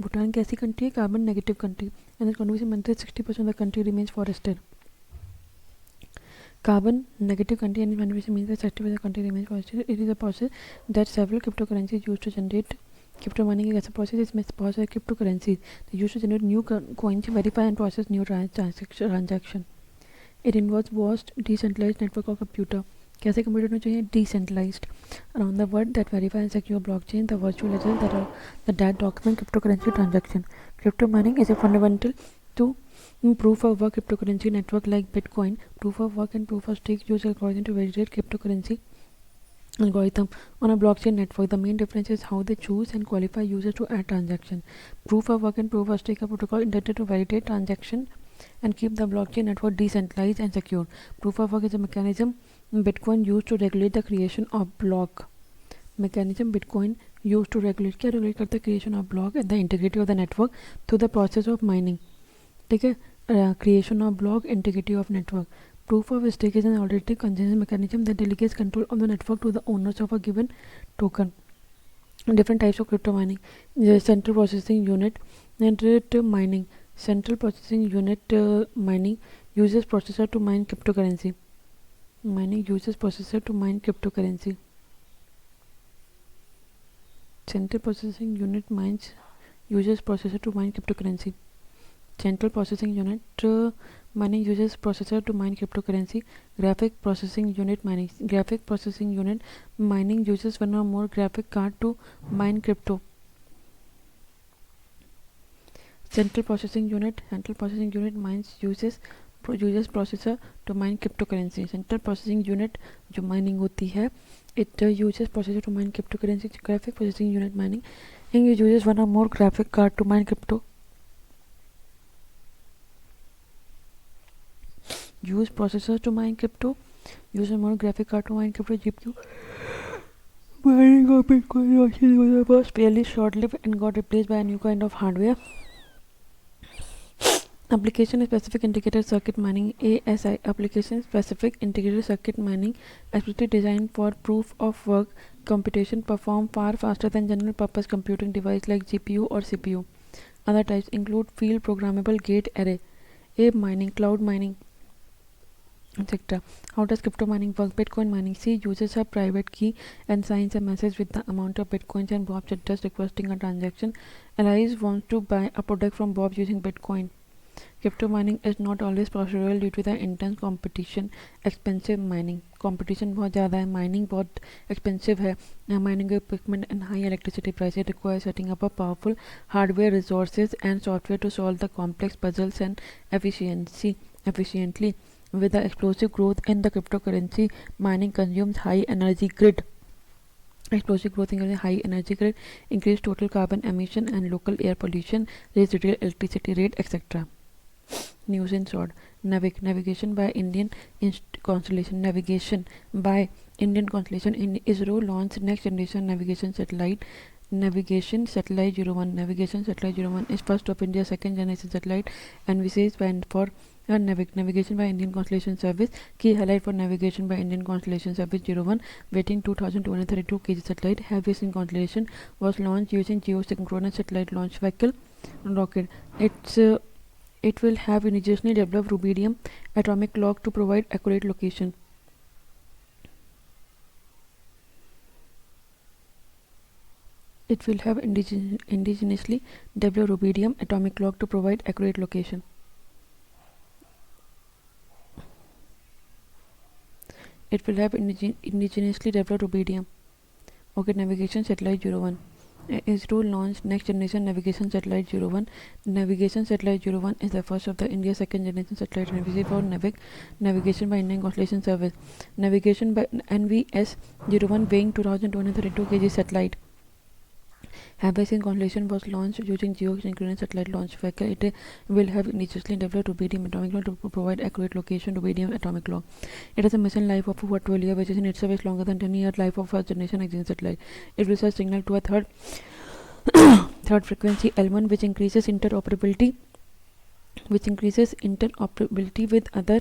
Bhutan कैसी country है? Carbon-negative country and its constitution mandates 60% of the country remains forested. Carbon-negative country and its constitution means that 60% of the country remains forested. It is a process that several cryptocurrencies use to generate Crypto mining is a process इसमें बहुत सारे crypto currencies used to generate new coins, verify and process new transaction. It involves vast decentralized network of computer. कैसे computer होना चाहिए? Decentralized around the world that verify and secure blockchain, the virtual ledger that document cryptocurrency transaction. Crypto mining is a fundamental to proof of work cryptocurrency network like Bitcoin. Proof of work and proof of stake use algorithm to validate cryptocurrency algorithm on a blockchain network. The main difference is how they choose and qualify users to add transaction. Proof of work and proof of stake are protocol intended to validate transaction and keep the blockchain network decentralized and secure. Proof of work is a mechanism Bitcoin used to regulate the creation of block. Mechanism Bitcoin used to regulate क्या regulate करता है? Creation of block and the integrity of the network through the process of mining. ठीक है, creation of block, integrity of network. Proof of stake is an alternative consensus mechanism that delegates control of the network to the owners of a given token. Different types of crypto mining. Central processing unit and mining. Central processing unit mining uses processor to mine cryptocurrency. Mining uses processor to mine cryptocurrency. Central processing unit uses processor to mine cryptocurrency. Central processing unit mining uses processor to mine cryptocurrency. Graphic processing unit mining. Graphic processing unit mining uses one or more graphic card to mine crypto. Central processing unit uses processor to mine cryptocurrency. Central processing unit जो mining होती है, it uses processor to mine cryptocurrency. Graphic processing unit mining uses one or more graphic card to mine crypto. Use processor to mine crypto. Use a more graphic card to mine crypto. GPU mining of Bitcoin was fairly short-lived and got replaced by a new kind of hardware. Application Specific Integrated Circuit Mining ASI. Application Specific Integrated Circuit Mining, especially designed for proof of work computation, perform far faster than general purpose computing device like GPU or CPU. Other types include field programmable gate array, ape mining, cloud mining, etc. How does crypto mining work? Bitcoin mining. C uses a private key and signs a message with the amount of bitcoins and Bob just requesting a transaction. Alice wants to buy a product from Bob using Bitcoin. Crypto mining is not always possible due to the intense competition. Expensive mining. Competition बहुत ज़्यादा है. Mining बहुत expensive है. Mining equipment and high electricity prices require setting up a powerful hardware, resources and software to solve the complex puzzles and efficiently. With the explosive growth in the cryptocurrency, mining consumes high energy grid. Explosive growth in high energy grid, increased total carbon emission and local air pollution, raised retail electricity rate, etc. News in short. Navigation by Indian Constellation. Navigation by Indian Constellation. In ISRO launched next generation navigation satellite. Navigation Satellite 01. Navigation Satellite 01 is first of India's second generation satellite and was planned for navigation by Indian Constellation Service. Key highlight for navigation by Indian Constellation Service 01. Weighing 2232 kg satellite. Heaviest in Constellation was launched using geosynchronous satellite launch vehicle rocket. It will have indigenously developed rubidium atomic clock to provide accurate location. It will have indigenously developed rubidium atomic clock to provide accurate location. It will have indigenously developed rubidium. Okay, navigation satellite 01. ISRO launched next generation navigation satellite 01. Navigation satellite 01 is the first of the India's second generation satellite and visible for navigation by Indian Constellation Service. Navigation by NVS 01 weighing 2232 kg satellite. Heaviest in Constellation was launched using geosynchronous satellite launch vehicle. It will have indigenously developed rubidium atomic clock to provide accurate location. Rubidium atomic clock. It has a mission life of over 12 years, which is in itself is longer than 10-year life of first generation existing satellite. It will send signal to a third frequency L1, which increases interoperability with other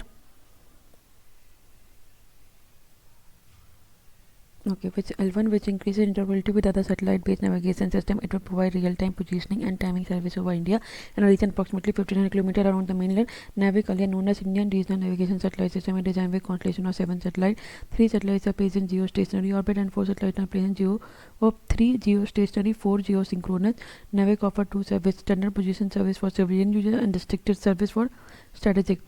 Okay, which L1, which increases interoperability with other satellite-based navigation system. It will provide real-time positioning and timing service over India and a region approximately 1,500 km around the mainland. NAVIC, earlier known as Indian Regional Navigation Satellite System, is designed with constellation of 7 satellites. 3 satellites are placed in geostationary orbit and 4 satellites are placed in 3 geostationary, 4 geosynchronous. NAVIC offer 2 service: standard position service for civilian users and restricted service for strategic.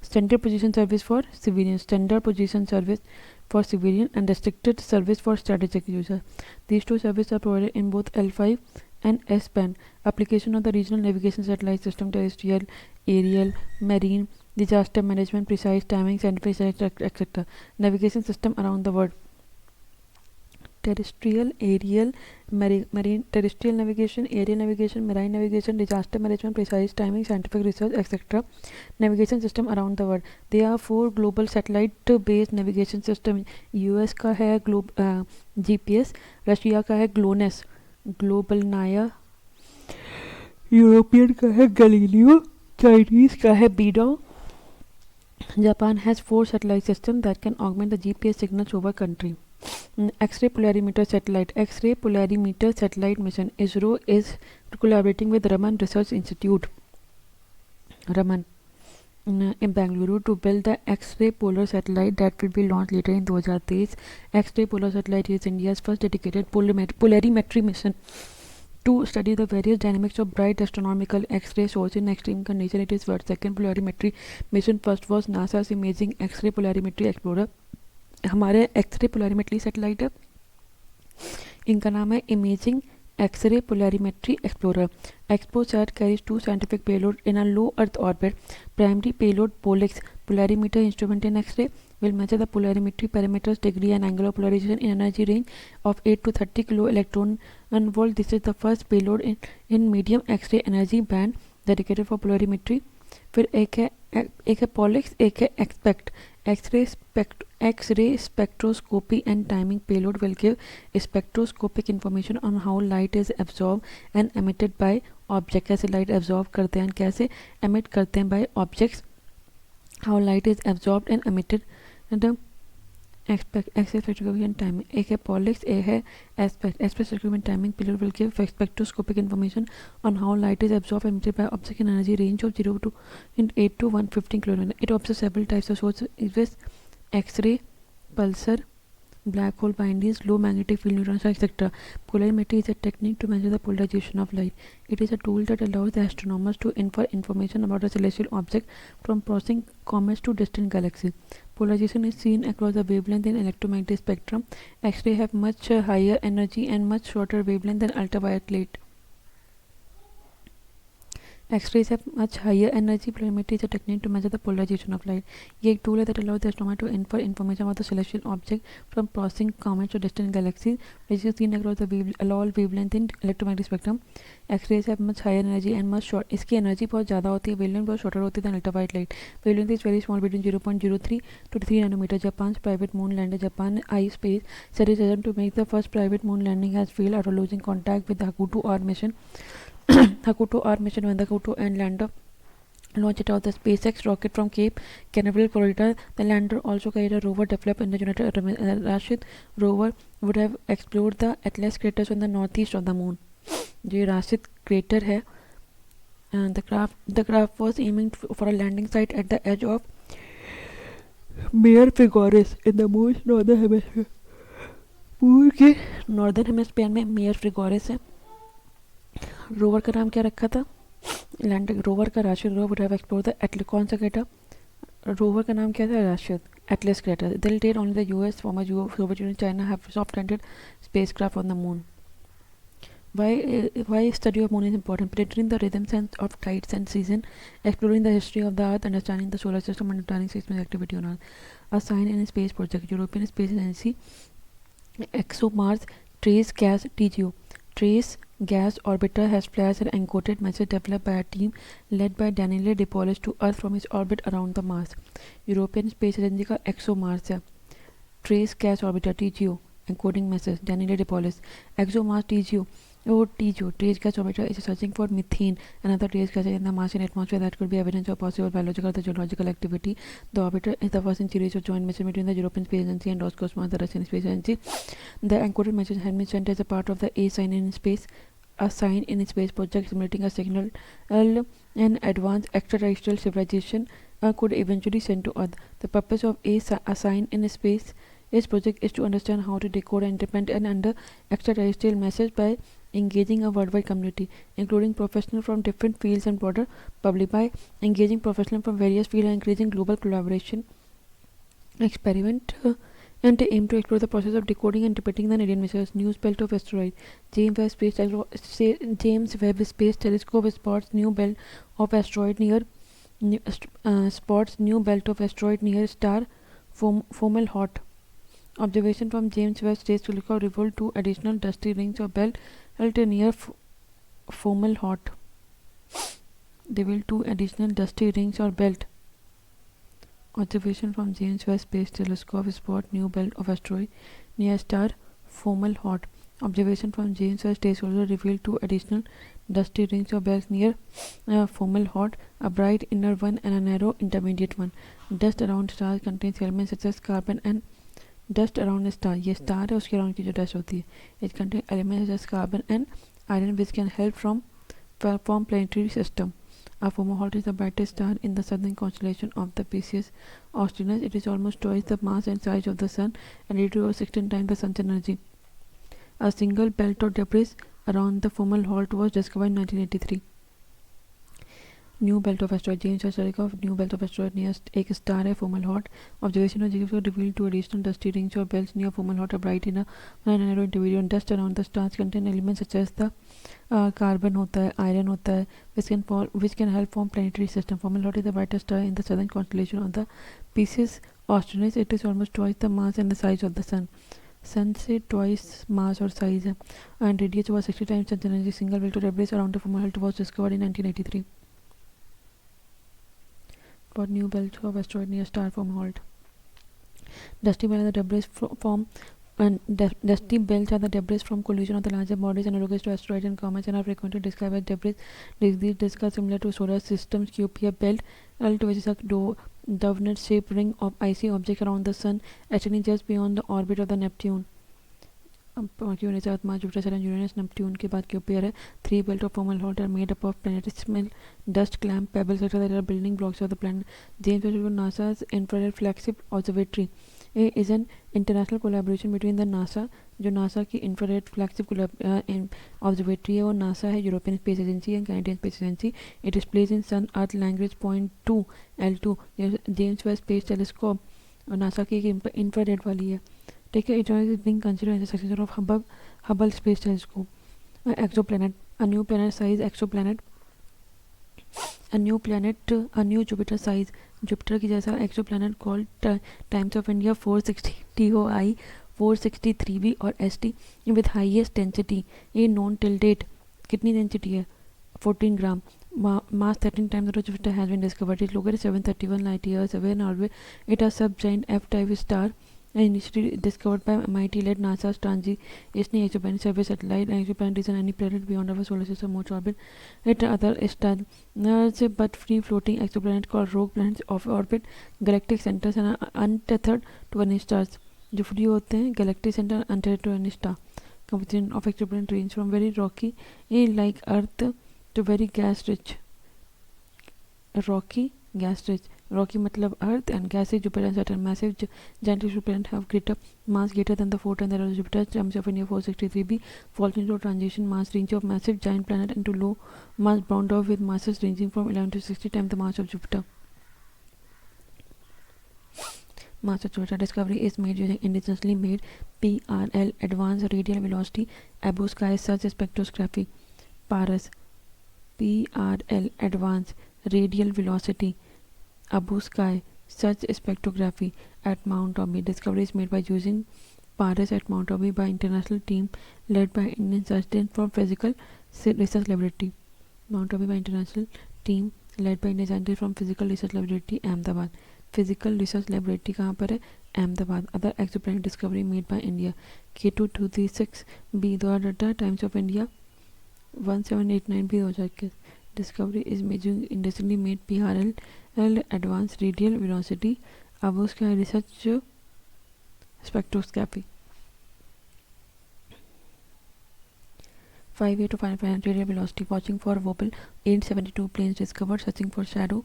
Standard position service for civilian and restricted service for strategic users. These two services are provided in both L5 and S band. Application of the regional navigation satellite system: terrestrial, aerial, marine, disaster management, precise timing, scientific, etc. Navigation system around the world: terrestrial, aerial, marine, terrestrial navigation, aerial navigation, marine navigation, disaster management, precise timing, scientific research, etc. Navigation system around the world. There are 4 global satellite based navigation system. US का है GPS, Russia का है GLONASS, global नाया, European का है Galileo, Chinese का है बीडो. Japan has 4 satellite systems that can augment the GPS signals over country. X-ray polarimeter satellite mission. ISRO is collaborating with Raman Research Institute, Raman, in Bangalore to build the X-ray polar satellite that will be launched later in 2023. X-ray polar satellite is India's first dedicated polarimetry mission to study the various dynamics of bright astronomical X-ray source in extreme condition. It is world's second polarimetry mission. First was NASA's Imaging X-ray Polarimetry Explorer. हमारे X-ray polarimetry satellite है, इनका नाम है imaging X-ray polarimetry explorer. XPoSat carries 2 scientific payload in a low Earth orbit. Primary payload POLIX, polarimeter instrument in X-ray, will measure the polarimetry parameters, degree and angle of polarization in energy range of 8 to 30 kilo electron volt. This is the first payload in medium X-ray energy band dedicated for polarimetry. फिर एक है POLIX, एक है expect. X-ray spectroscopy and timing payload will give spectroscopic information on how light is absorbed and emitted by objects. कैसे light absorb करते हैं, कैसे emit करते हैं by objects. How light is absorbed and emitted. And X-ray spectroscopy and timing. एक है POLIX, एक है spectroscopy and timing payload will give spectroscopic information on how light is absorbed and emitted by objects in energy range of 0 to 8 to 115 km. It observes several types of sources: X-ray, pulsar, black hole bindings, low magnetic field neutrons, etc. Polarimetry is a technique to measure the polarization of light. It is a tool that allows the astronomers to infer information about a celestial object from passing comets to distant galaxies. Polarization is seen across the wavelength in electromagnetic spectrum. X-ray have much higher energy and much shorter wavelength than ultraviolet light. X-rays have much higher energy. Polarimetry is a technique to measure the polarization of light. ये एक tool है that allows the astronomer to infer information about the celestial object from passing comets to distant galaxies, which is seen across the all wavelength in electromagnetic spectrum. X-rays have much higher energy and much short. इसकी energy बहुत ज़्यादा होती है, wavelength बहुत shorter होती है than ultraviolet light. Wavelength is very small, between 0.03 to 3 nanometer. Japan's private moon lander, Japan iSpace, said its attempt to make the first private moon landing has failed after losing contact with the Hakuto R mission. Hakuto R mission, when the Hakuto and lander launched it out the SpaceX rocket from Cape Canaveral, Florida. The lander also carried a rover developed in the United Rashid rover would have explored the Atlas craters on the northeast of the moon. जो Rashid crater है, the craft was aiming for a landing site at the edge of Mare Frigoris in the moon's northern hemisphere. Moon के northern hemisphere में mayor फ्रिगोरिस है. Rover का नाम क्या रखा था? लैंड रोवर का Rashid rover would have explored the Atlas. कौन सा क्रेटर? रोवर का नाम क्या था? Rashid. Atlas crater. Till date only the US, former Soviet Union, China have soft-landed spacecraft on the moon. Why study of moon is important? Predicting the rhythms of tides and season, exploring the history of the earth, understanding the solar system, and understanding seismic activity on earth. A sign in a space project. European Space Agency ExoMars Trace Gas TGO. Trace Gas Orbiter has flashed an encoded message developed by a team led by Daniele De Polish to Earth from its orbit around the Mars. European Space Agency का ExoMars है. Trace Gas Orbiter TGO encoding message Daniele De Polish. ExoMars TGO Oh, trace gas orbiter is searching for methane, another trace gas in the Martian atmosphere that could be evidence of possible biological or geological activity. The orbiter is the first in series of joint mission between the European Space Agency and Roscosmos, the Russian Space Agency. The encoded message has been sent as a part of the A sign in space, a sign in space project simulating a signal an advanced extraterrestrial civilization could eventually send to Earth. The purpose of a sign in space this project is to understand how to decode and interpret an under extraterrestrial message by engaging a worldwide community, including professionals from different fields and broader public. By engaging professionals from various fields and increasing global collaboration, experiment and aim to explore the process of decoding and interpreting the alien messages. News belt of asteroid. James Webb Space Telescope spots new belt of asteroid near star Fomalhaut. Observation from James Webb Space Telescope revealed two additional dusty rings of belt near Fomalhaut. Revealed two additional dusty rings or belt. Observation from James Webb Space Telescope spot new belt of asteroid near star Fomalhaut. Observation from James Webb Space Telescope revealed two additional dusty rings or belts near Fomalhaut, a bright inner one and a narrow intermediate one. Dust around stars contains elements such as carbon and dust around star ये star है उसके around की जो dust होती है it contain elements जैसे carbon and iron which can help from form planetary system Fomalhaut is the brightest star in the southern constellation of the Pisces Austrinus. It is almost twice the mass and size of the Sun and it was 16 times the Sun's energy. A single belt of debris around the Fomalhaut was discovered in 1983. New belt of asteroid James Webb telescope new belt of asteroid near एक star है Fomalhaut observation of James reveal two additional dusty rings और belts near Fomalhaut are bright in narrow intermediate dust around the stars contain elements such as the carbon होता है iron होता है which can help form planetary system Fomalhaut is the brightest star in the southern constellation of the Pisces Austrinus. It is almost twice the mass and the size of the Sun. Sun से twice mass और size है and radius was 60 times Sun's energy. Single belt of debris around the Fomalhaut was discovered in 1983. For new belts of asteroid near star Fomalhaut. Dusty belts are the debris dusty belts are the debris from collision of the larger bodies analogous to asteroids and comets and are frequently described as debris. These disks are similar to solar system's Kuiper belt, which is a donut-shaped ring of icy objects around the Sun, extending just beyond the orbit of the Neptune. Earth, Mars, Jupiter, Saturn, Uranus, Neptune के बाद Kuiper है. Three belts of Fomalhaut are made up of planetesimal dust, clamp, pebbles, etc. that are building blocks of the planet. James Webb NASA's infrared flagship observatory is an international collaboration between the NASA जो NASA की infrared flagship observatory है वो NASA है European Space Agency and Canadian Space Agency. It is placed in Sun Earth Lagrange Point 2 L2. James Webb Space Telescope और NASA की एक infrared वाली है. ठीक है. It is being considered as a successor of Hubble Space Telescope. Exoplanet, a new planet size exoplanet, a new Jupiter size Jupiter की जैसा exoplanet called Times of India 460 TOI 463b और ST with highest density a known till date. कितनी density है 14 gram. Mass 13 times the Jupiter has been discovered. It is located 731 light years away in orbit. It is a sub-giant F-type star initially discovered by MIT-led NASA's Transition Exoplanet Survey satellite. An exoplanet is any planet beyond our solar system moon's orbit. It other stars but free-floating exoplanet called rogue planets of orbit galactic centers and are untethered to any stars. जो free होते हैं galactic center untethered to any star. Composition of exoplanet range from very rocky like Earth to very gas-rich. Rocky मतलब Earth and gaseous Jupiter and Saturn. Massive giant exoplanets have greater mass greater than the 4 times that of Jupiter. Times of India 463b falls into a transition mass range of massive giant planet into low mass brown dwarf with masses ranging from 11 to 60 times the mass of Jupiter. Mass of Jupiter discovery is made using indigenously made PRL Advanced Radial Velocity Above Sky Search Spectroscopy. PARS PRL Advanced Radial Velocity Above Sky Search Spectrography at Mount Aubrey. Discovery is made by using PARS at Mount Aubrey by international team led by Indian Scientists from Physical Research Laboratory. Mount Aubrey by international team led by Indian Scientists from Physical Research Laboratory, Ahmedabad. Physical Research Laboratory कहाँ पर है? Ahmedabad. Other exoplanet discovery made by India. K226b. The data Times of India 1789 भी 2021. Discovery is measuring industrially made PRL advanced radial velocity above research spectroscopy. 5 year to find radial velocity. Watching for wobble. 872 planes discovered. Searching for shadow.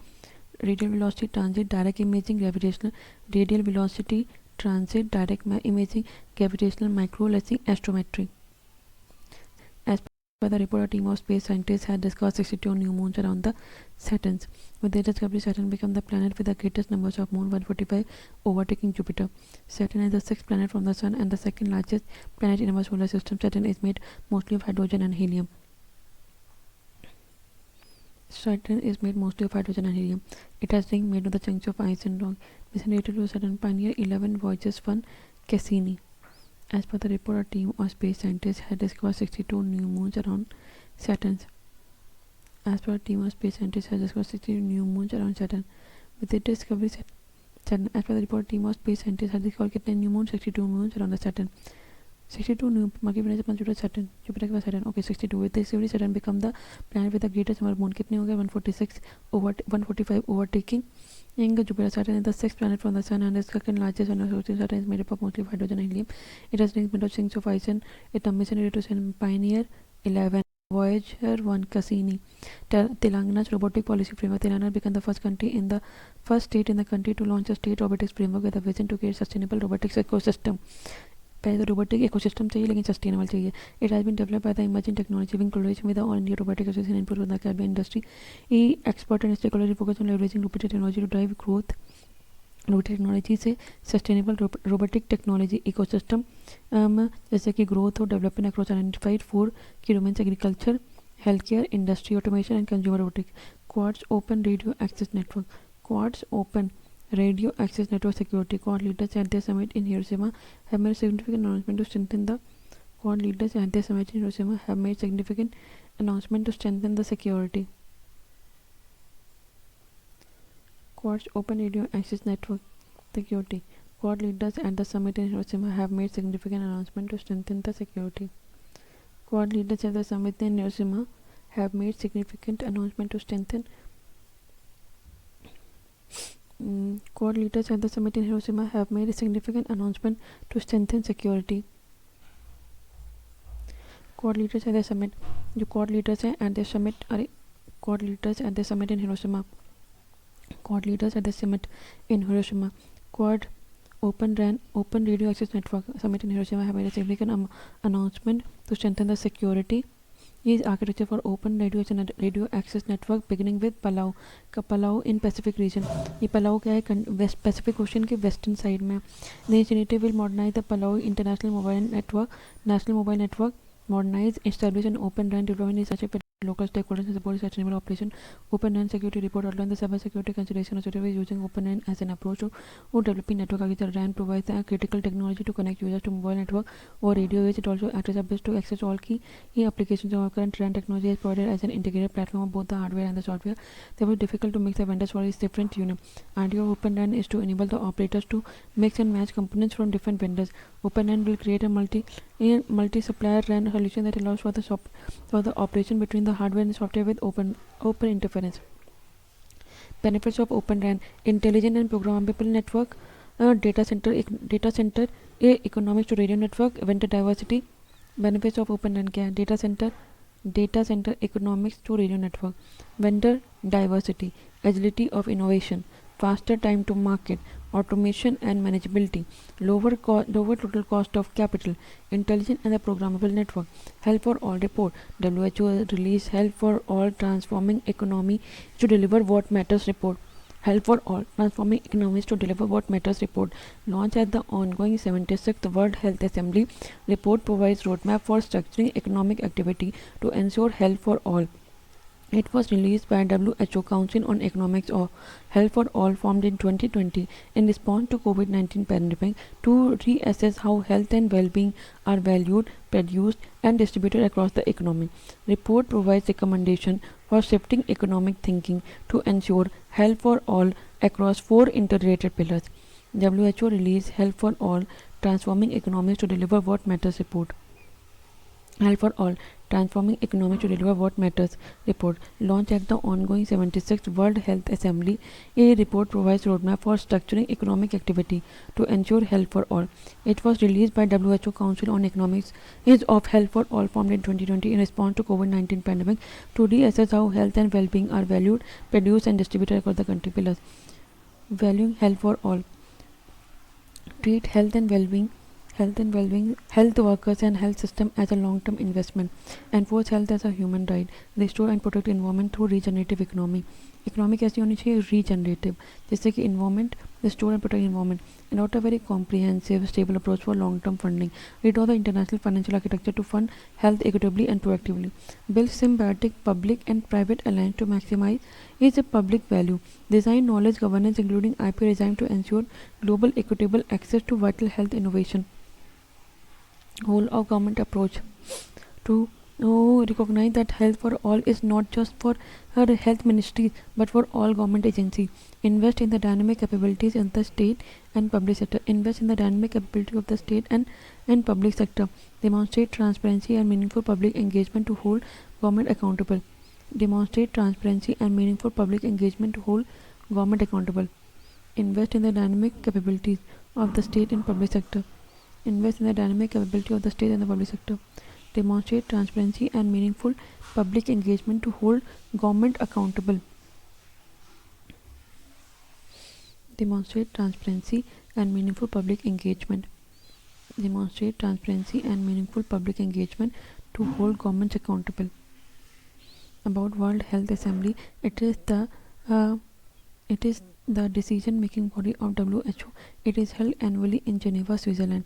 Radial velocity transit. Direct imaging. Gravitational. Radial velocity transit. Direct imaging. Gravitational. Micro lensing. Astrometry. As per the report, a team of space scientists had discovered 62 new moons around the Saturn. With their discovery, Saturn became the planet with the greatest numbers of moons, 145, overtaking Jupiter. Saturn is the sixth planet from the Sun and the second largest planet in our solar system. Saturn is made mostly of hydrogen and helium. Saturn is made mostly of hydrogen and helium. It has rings made of the chunks of ice and rock. Mission related to Saturn. Pioneer 11 voyages 1 Cassini. As per the report, a team of space scientists had discovered 62 new moons around Saturn. As per a team of space scientists has discovered 62 new moons around Saturn. With the discovery Saturn, as per the report, a team of space scientists had discovered कितने new moons? 62 moons around the Saturn. 62 new बाकी बने से Jupiter Saturn. Jupiter के बाद Saturn. Okay, 62. With this discovery, Saturn become the planet with the greatest number of moon. कितने हो गए? 146 over 145 overtaking Jupiter. Saturn is the sixth planet from the Sun and is second largest solar system. Saturn is made up of mostly of hydrogen and helium. It has rings made of chunks of ice and it mission related to Saturn. Pioneer 11, Voyager 1, Cassini. Telangana's robotic policy framework. Telangana became the first state in the country to launch a state robotics framework with a vision to create sustainable robotics ecosystem. पहले तो robotic ecosystem चाहिए लेकिन sustainable चाहिए. It has been developed by the emerging technology in collaboration with the All India Robotic Association and the cabin industry. Expert and stakeholder focus on leveraging robotic technology to drive growth. Robotic technology से sustainable robotic technology ecosystem जैसे कि growth और development across identified 4 key domains agriculture, health care, industry, automation and consumer robotic. Quad's open radio access network. Quad's open radio access network security. Quad leaders at their summit in Hiroshima have made significant announcement to strengthen the security. Quad's open radio access network security. Quad leaders at the summit in Hiroshima have made significant announcement to strengthen the security. Quad leaders at the summit in Hiroshima have made significant announcement to strengthen Quad leaders at the summit in Hiroshima have made a significant announcement to strengthen security. Quad leaders at the summit. जो quad leaders हैं at the summit अरे quad leaders at the summit in Hiroshima. Quad leaders at the summit in Hiroshima. Quad open radio access network summit in Hiroshima have made a significant announcement to strengthen the security. Is architecture for open radio access network beginning with Palau in Pacific region. ये Palau क्या है? West Pacific Ocean के western side में. The initiative will modernize the Palau National Mobile Network, modernize, establish an open RAN development in such a local stakeholders and support sustainable operation. Open RAN security report outlined the cyber security consideration associated with using open RAN as an approach to developing network architecture. RAN provides a critical technology to connect users to mobile network or radio waves. It also acts as a bridge to access all key applications. Our current RAN technology is provided as an integrated platform of both the hardware and the software. Therefore, difficult to mix the vendors for its different unit. Idea of open RAN is to enable the operators to mix and match components from different vendors. Open RAN will create a multi-supplier RAN solution that allows for the operation between the hardware and software with open interference. Benefits of open RAN: intelligent and programmable network, data center economics to radio network, vendor diversity. Benefits of open RAN क्या है? data center economics to radio network, vendor diversity, agility of innovation, faster time to market, automation and manageability, lower total cost of capital, intelligent and programmable network, help for all report. WHO release help for all transforming economy to deliver what matters report. Help for all transforming economies to deliver what matters report. Launch at the ongoing 76th World Health Assembly. Report provides roadmap for structuring economic activity to ensure health for all. It was released by WHO Council on Economics of Health for All, formed in 2020 in response to COVID-19 pandemic to reassess how health and well-being are valued, produced and distributed across the economy. Report provides recommendation for shifting economic thinking to ensure health for all across 4 interrelated pillars. WHO released Health for All, Transforming Economies to Deliver What Matters report. Health for All, Transforming Economy to Deliver What Matters report, launched at the ongoing 76th World Health Assembly. A report provides roadmap for structuring economic activity to ensure health for all. It was released by WHO Council on Economics of Health for All, formed in 2020 in response to COVID-19 pandemic to reassess how health and well-being are valued, produced and distributed across the country. Pillars: valuing health for all. Treat health workers and health system as a long-term investment. Enforce health as a human right. Restore and protect environment through regenerative economy. Economy कैसी होनी चाहिए? Regenerative, जैसे कि environment, restore and protect environment, adopt a very comprehensive, stable approach for long-term funding. Redraw the international financial architecture to fund health equitably and proactively. Build symbiotic public and private alliance to maximize its public value. Design knowledge governance including IP design to ensure global equitable access to vital health innovation. Whole of government approach to recognize that health for all is not just for her health ministries but for all government agencies. Invest in the dynamic capabilities in the state and public sector. Invest in the dynamic capability of the state and public sector. Demonstrate transparency and meaningful public engagement to hold government accountable. Demonstrate transparency and meaningful public engagement to hold government accountable. Invest in the dynamic capabilities of the state and public sector. Invest in the dynamic capability of the state and the public sector. Demonstrate transparency and meaningful public engagement to hold government accountable. Demonstrate transparency and meaningful public engagement. Demonstrate transparency and meaningful public engagement to hold governments accountable. About World Health Assembly, it is the decision-making body of WHO. It is held annually in Geneva, Switzerland.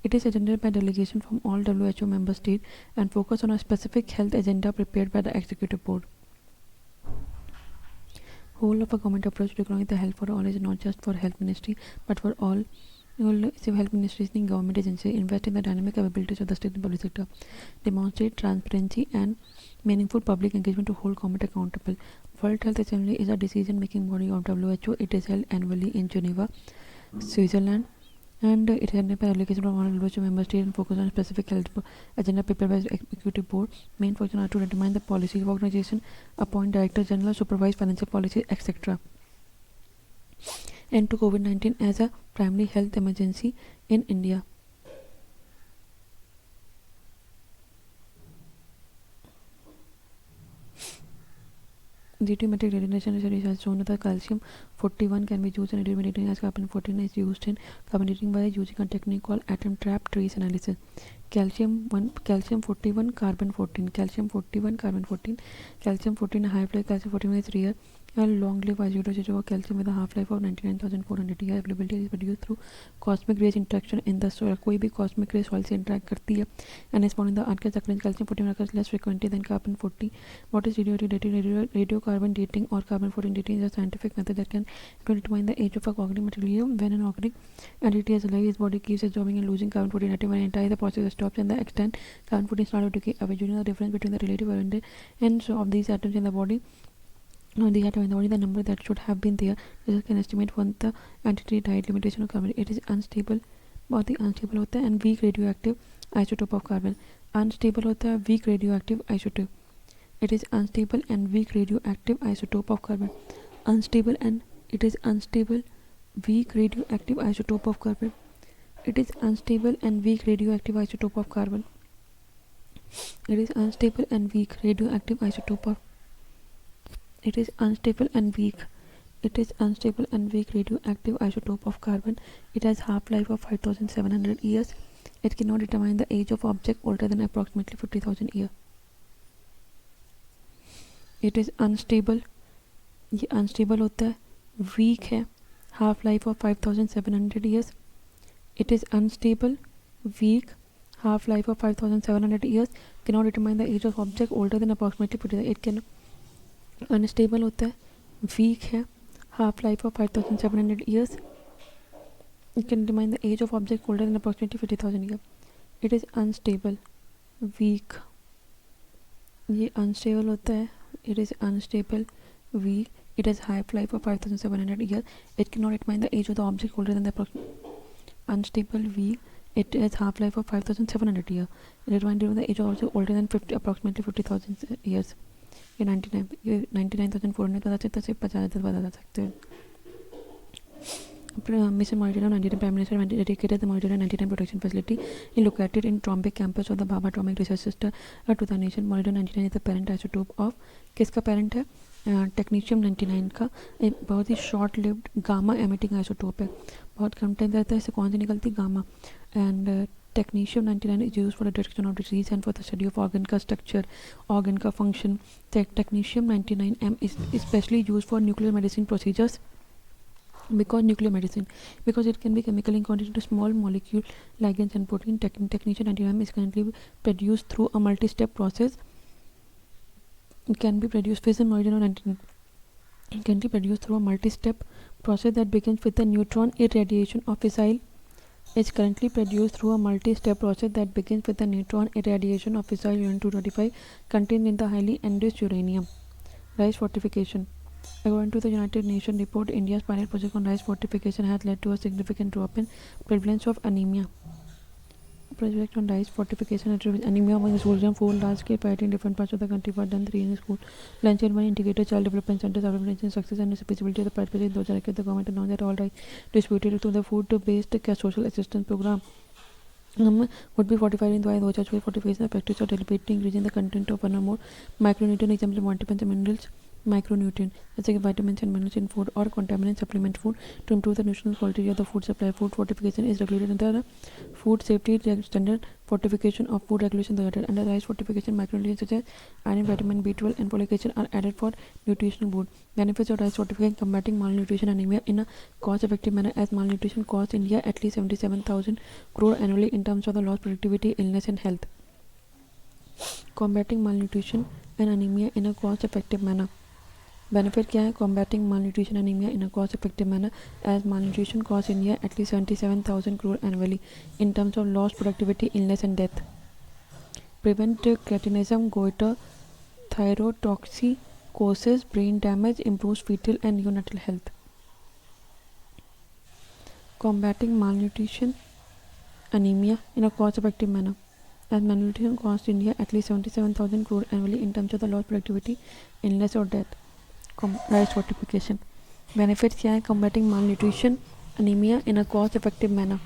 It is attended by delegation from all WHO member states and focus on a specific health agenda prepared by the executive board. Whole of a government approach to economic the health for all is not just for health ministry but for all civil health ministries and government agencies. Invest in the dynamic capabilities of the state and public sector. Demonstrate transparency and meaningful public engagement to hold government accountable. World Health Assembly is a decision-making body of WHO. It is held annually in Geneva, Switzerland, and it is handled by delegation from all WHO member states and focus on specific health agenda prepared by the executive board. Main function are to determine the policy of organization, appoint director general, supervise financial policy, etc. End to COVID-19 as a primary health emergency in India. Due to metric radiation research has shown that calcium 41 can be used in eliminating as carbon 14 is used in carbon dating by using a technique called atom trap trace analysis. Calcium 41 carbon 14, calcium 41 carbon 14, calcium 14 high life, calcium 14 is rare and long life isotope of calcium with a half life of 99,400 years. Availability is produced through cosmic rays interaction in the soil. कोई भी cosmic ray soil से interact करती है and is found in the earth occurrence. Calcium 14 occurs less frequently than carbon 14. What is radioactive dating? Radiocarbon dating or carbon 14 dating is a scientific method that can determine the age of a organic material. When an organic entity is alive, his body keeps absorbing and losing carbon 14 atom when entire the process stops and the extent carbon 14 starts to decay away. During the difference between the relative abundance of these atoms in the body, the number that should have been there, this can estimate when the entity died. Limitation of carbon, it is unstable, बहुत ही unstable होता है and weak radioactive isotope of carbon. Unstable होता है weak radioactive isotope. It is unstable and weak radioactive isotope of carbon. Unstable and it is unstable weak radioactive isotope of carbon. It is unstable and weak radioactive isotope of carbon. It is unstable and weak radioactive isotope of. It is unstable and weak. It is unstable and weak radioactive isotope of carbon. It has half-life of 5,700 years. It cannot determine the age of object older than approximately 50,000 years. It is unstable. ये unstable होता है, weak है, half-life of 5,700 years. It is unstable, weak, half-life of 5,700 years. Cannot determine the age of object older than approximately 50,000. It can unstable होता है, weak है, half life of 5,700 years. It can determine the age of object older than approximately 50,000 years. It is unstable, weak. ये unstable होता है. It is unstable, weak. It has half life of 5,700 years. It cannot determine the age of the object older than the approximate. Unstable, weak. It has half-life of 5,700 years. It is during the age of also older than approximately 50,000 years. ये 99,400 बता सकते हैं, 50,000 बता सकते हैं. Mission monitoring 99 Prime Minister dedicated the monitoring 99 protection facility is located in Trombek campus of the Bhabha Atomic Research Center to the nation. Monitor 99 is the parent isotope of किसका parent है? Technetium 99 का एक बहुत ही short lived gamma emitting isotope है. बहुत कम time रहता है. इससे कौन सी निकलती? Gamma. And technetium 99 is used for the detection of disease and for the study of organ का structure, organ का function. Technetium 99M is especially used for nuclear medicine procedures. Because it can be chemically converted into small molecule ligands and protein. Technetium 99M is currently produced through a multi-step process. It can be produced fission molybdenum 99. It can be produced through a multi-step process that begins with the neutron irradiation of fissile. Is currently produced through a multi-step process that begins with the neutron irradiation of fissile uranium-225 contained in the highly enriched uranium. Rice fortification. According to the United Nations report, India's pilot project on rice fortification has led to a significant drop in prevalence of anemia. Project on rice fortification and anemia among schools. 4 large-scale pilots in different parts of the country were done 3 in school. Lunch and 1 integrated child development centers after mentioning success and feasibility of the pilot project. 2021 the government announced that all rice distributed through the food-based social assistance program would be fortified in the way. 2012 fortification the practice of deliberately increasing the content of one or more micronutrient examples of vitamins and minerals. Micronutrient such as vitamins and minerals in food or contaminant supplement food to improve the nutritional quality of the food supply. Food fortification is regulated under the food safety standard. Fortification of food regulation under rice fortification. Micronutrients such as iron, vitamin B12 and folic acid are added for nutritional food. Benefits of rice fortification: combating malnutrition and anemia in a cost effective manner, as malnutrition costs India at least 77,000 crore annually in terms of the lost productivity, illness and health. Combating malnutrition and anemia in a cost effective manner. Benefit क्या है? Combating malnutrition and anemia in a cost effective manner, as malnutrition costs India at least 77,000 crore annually in terms of lost productivity, illness and death. Prevent cretinism, goiter, thyrotoxicosis, brain damage, improves fetal and neonatal health. Combating malnutrition, anemia in a cost effective manner, as malnutrition costs India at least 77,000 crore annually in terms of the lost productivity, illness or death. Rice fortification. Benefits क्या है? Combating malnutrition, anemia in a cost effective manner.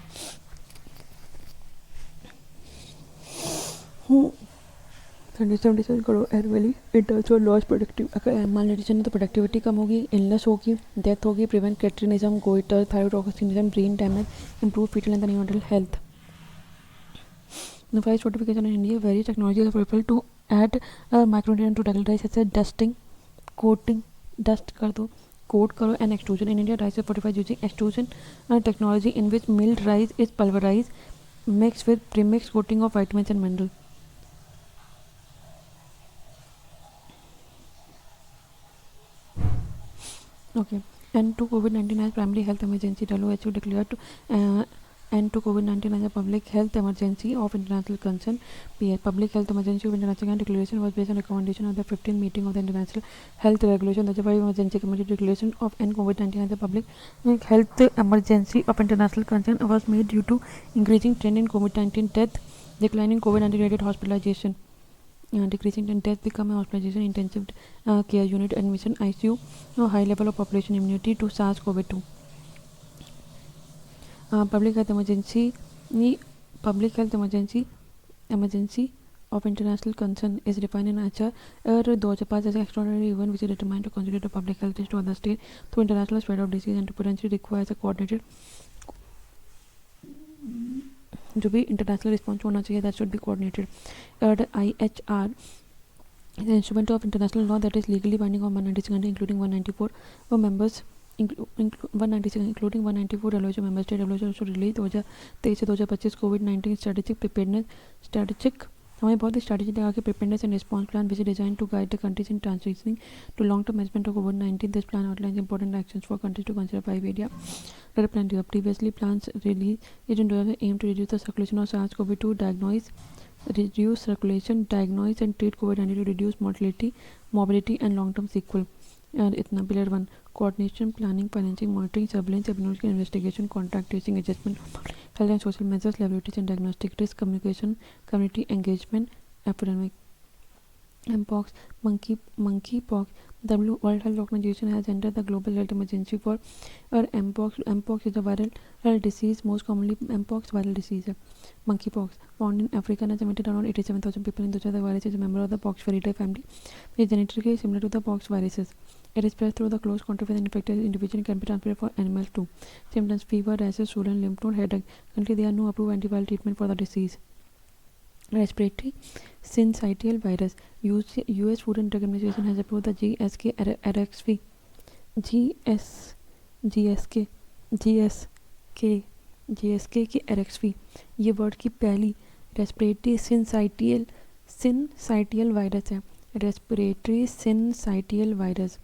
77 crore annually in terms of lost productive. अगर malnutrition है तो productivity कम होगी, illness होगी, death होगी. Prevent cretinism, goiter, thyrotoxicism, brain damage, improve fetal and neonatal health. The rice fortification in India varies technologies available to add micronutrient to tackle rice, such as dusting, coating, dust कर दो, coat करो and extrusion. In India, rice is fortified using extrusion technology, in which milled rice is pulverized mixed with premixed coating of vitamins and minerals. Okay. End to COVID-19 as primary health emergency. WHO declared end to COVID-19 as a public health emergency of international concern. Public health emergency of international declaration was based on recommendation of the 15th meeting of the International Health Regulation. The Emergency Committee declaration of end COVID-19 as a public health emergency of international concern was made due to increasing trend in COVID-19 death, declining COVID-19 related hospitalization, decreasing in death, become a hospitalization, intensive care unit admission, ICU, high level of population immunity to SARS-CoV-2. Public health emergency of international concern is defined in HR 2005 as an extraordinary event which is determined to contribute to public health risk to other state through international spread of disease and to potentially requires a coordinated जो भी international response होना चाहिए, that should be coordinated. IHR is an instrument of international law that is legally binding on 196 countries, including 194 members. 196 including 194 WHO member state. WHO should release 2023 से 2025 COVID-19 strategic preparedness हमें बहुत ही strategy लगा के preparedness and response plan which is designed to guide the countries in transitioning to long-term management of COVID-19. This plan outlines important actions for countries to consider 5 areas that are planned here. Previously, plans released is aim to reduce the circulation of SARS-CoV-2, reduce circulation, diagnose and treat COVID-19 to reduce mortality, morbidity and long-term sequelae. And itna pillar 1, coordination, planning, financing, monitoring, surveillance, epidemiological investigation, contact tracing, adjustment, health and social measures, laboratories and diagnostic, risk communication, community engagement, epidemic. Mpox, monkeypox. The World Health Organization has entered the global health emergency for mpox. Mpox is a viral disease, most commonly mpox viral disease. Monkeypox, found in Africa and has affected around 87,000 people in the world. The virus is a member of the Poxviridae family. It is genetically similar to the pox viruses. It is spread through the close contact with an infected individual and can be transmitted for animals too. Symptoms: fever, rashes, swollen lymph node, headache. Currently, there are no approved antiviral treatment for the disease. Respiratory syncytial virus. US Food and Drug Administration has approved the GSK RXV. GSK की RXV. ये world की पहली respiratory syncytial virus है. Respiratory syncytial virus.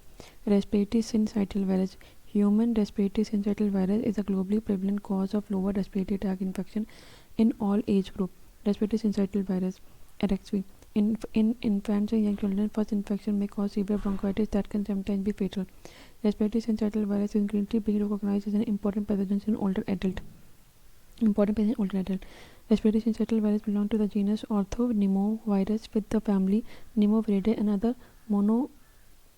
Human respiratory syncytial virus is a globally prevalent cause of lower respiratory tract infection in all age group. Respiratory syncytial virus RXV. In infants and young children, first infection may cause severe bronchitis that can sometimes be fatal. Respiratory syncytial virus is currently being recognized as an important pathogen in older adult. Respiratory syncytial virus belong to the genus Orthopneumovirus with the family Pneumoviridae and other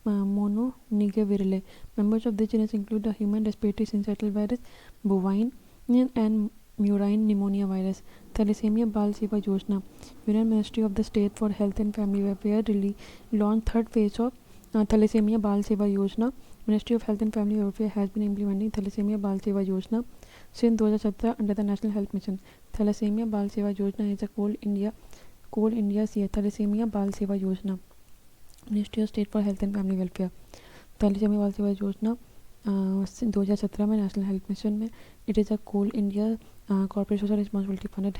Mononegavirale. Members of this genus include the human respiratory syncytial virus, bovine and murine pneumonia virus. Thalassemia Bal Seva Yojana. Union Ministry of the State for Health and Family Welfare launched third phase of Thalassemia Bal Seva Yojana. Ministry of Health and Family Welfare has been implementing Thalassemia Bal Seva Yojana since 2017 under the National Health Mission. Thalassemia Bal Seva Yojana is a Coal India Thalassemia Bal Seva Yojana. Ministry of State for Health and Family Welfare. Thalassemia Bal Seva Yojana 2017 में national health mission में. It is a Coal India corporate social responsibility funded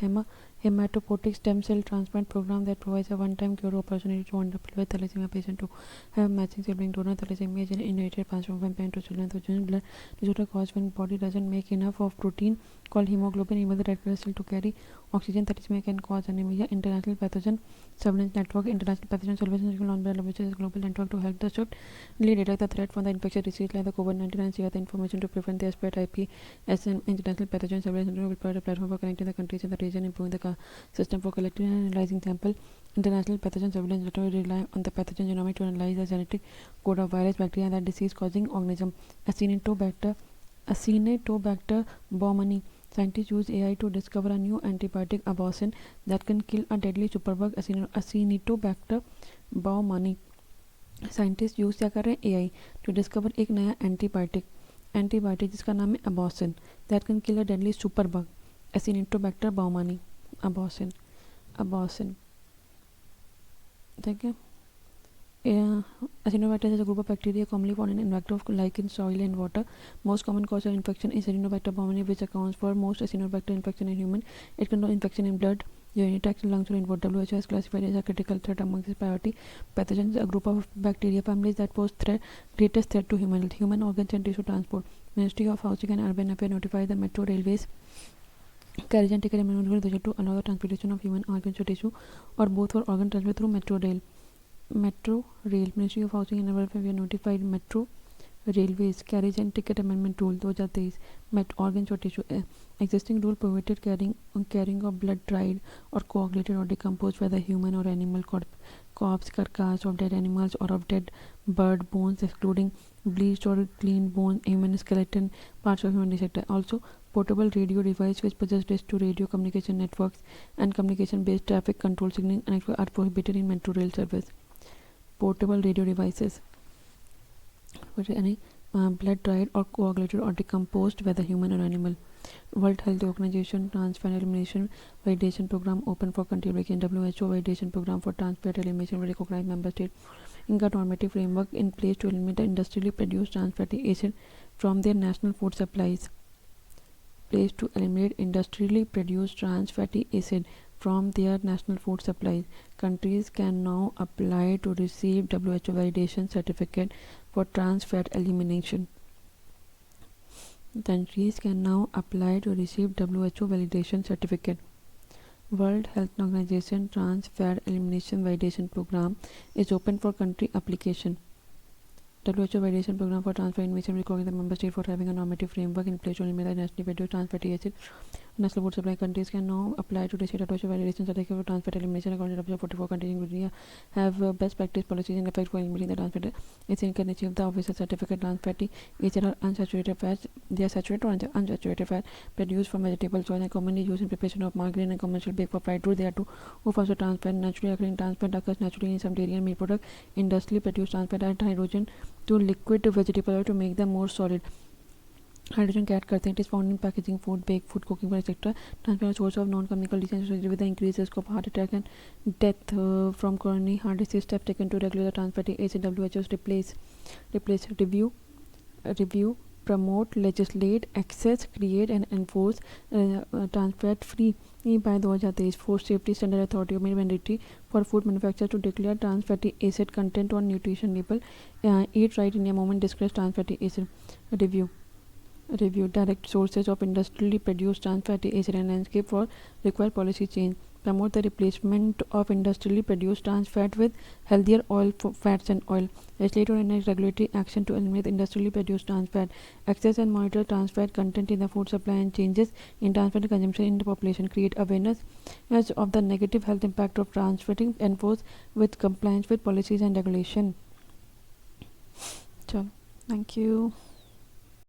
hematopoietic stem cell transplant program that provides a one-time cure opportunity to underprivileged thalassemia patient to have matching sibling donor. Thalassemia is an inherited transmission from parent to children. The blood disorder caused when body doesn't make enough of protein called hemoglobin enable the red blood cell to carry oxygen. Thalassemia can cause anemia. International Pathogen Surveillance Network. International Pathogen Surveillance Network, which is a global network to help the swiftly detect the threat from the infectious disease like the COVID-19 and share the information to prevent their spread. IPSN International Pathogen Surveillance Network will provide a platform for connecting the countries in the region, improving the system for collecting and analyzing sample. International Pathogen Surveillance Network rely on the pathogen genomic to analyze the genetic code of virus, bacteria, and that disease-causing organism. Acinetobacter baumannii. Scientists use AI to discover a new antibiotic, abaucin, that can kill a deadly superbug, Acinetobacter baumannii. Scientist use क्या कर रहे हैं AI to discover एक नया antibiotic जिसका नाम है abaucin that can kill a deadly superbug. Acinetobacter baumannii. abaucin ठीक है. Acinetobacter is a group of bacteria commonly found in vector like in soil and water. Most common cause of infection is Acinetobacter baumannii, which accounts for most Acinetobacter infection in human. It can cause infection in blood, urinary tract, lungs, or in water. WHO has classified as a critical threat among these priority pathogens, a group of bacteria families that pose greatest threat to human health. Human organs and tissue transport. Ministry of Housing and Urban Affairs notified the metro railways carriage and ticket amendment to allow the transportation of human organs or tissue or both for organ transfer through metro rail. Ministry of Housing and Urban Affairs notified metro railways carriage and ticket amendment rule 2023. Organs or tissue. Existing rule prohibited carrying of blood dried or coagulated or decomposed whether human or animal corpse, carcass of dead animals or of dead bird bones, excluding bleached or clean bones, human skeleton, parts of human, etc. Also, portable radio device which possess risk to radio communication networks and communication-based traffic control signaling network are prohibited in metro rail service. Portable radio devices with any blood dried or coagulated or decomposed whether human or animal. World Health Organization Transfat Elimination Validation Program open for country application. WHO validation program for transfat elimination will recognize member state in a normative framework in place to eliminate the industrially produced trans fatty acid from their national food supplies. Place to eliminate industrially produced trans fatty acid from their national food supplies. Countries can now apply to receive WHO validation certificate for trans fat elimination. Countries can now apply to receive WHO validation certificate. World Health Organization Trans Fat Elimination Validation Program is open for country application. WHO validation program for trans fat information requiring the member state for having a normative framework in place to limit the nationally produced trans fatty acid. National food supply countries can now apply to receive WHO validation certificate for trans fat elimination according to WHO 44 countries including have best practice policies in effect for eliminating the trans fat acid can achieve the official certificate. Trans fatty acid are unsaturated fats. They are saturated or unsaturated fat produced from vegetable oil and commonly used in preparation of margarine and commercial bake for fried food. There are two who also trans fat. Naturally occurring trans fat occurs naturally in some dairy and meat products. Industrially produced trans fat add hydrogen to liquid vegetable oil to make them more solid. Hydrogen cat करते हैं. It is found in packaging food, baked food, cooking food, etc. Trans fat is a source of non-communicable disease associated with the increased risk of heart attack and death from coronary heart disease. Steps taken to regulate the trans fatty acid. WHO's replace, review, promote, legislate, access, create and enforce trans fat free by 2023. Food Safety Standard Authority made mandatory for food manufacturers to declare trans fatty acid content on nutrition label. Eat right in a moment. Discuss trans fatty acid. Review direct sources of industrially produced trans fatty acid and landscape for required policy change. Promote the replacement of industrially produced trans fat with healthier oil fats and oil. Legislate or enact regulatory action to eliminate industrially produced trans fat. Access and monitor trans fat content in the food supply and changes in trans fat consumption in the population. Create awareness of the negative health impact of trans fatting. Enforce with compliance with policies and regulation. So, thank you.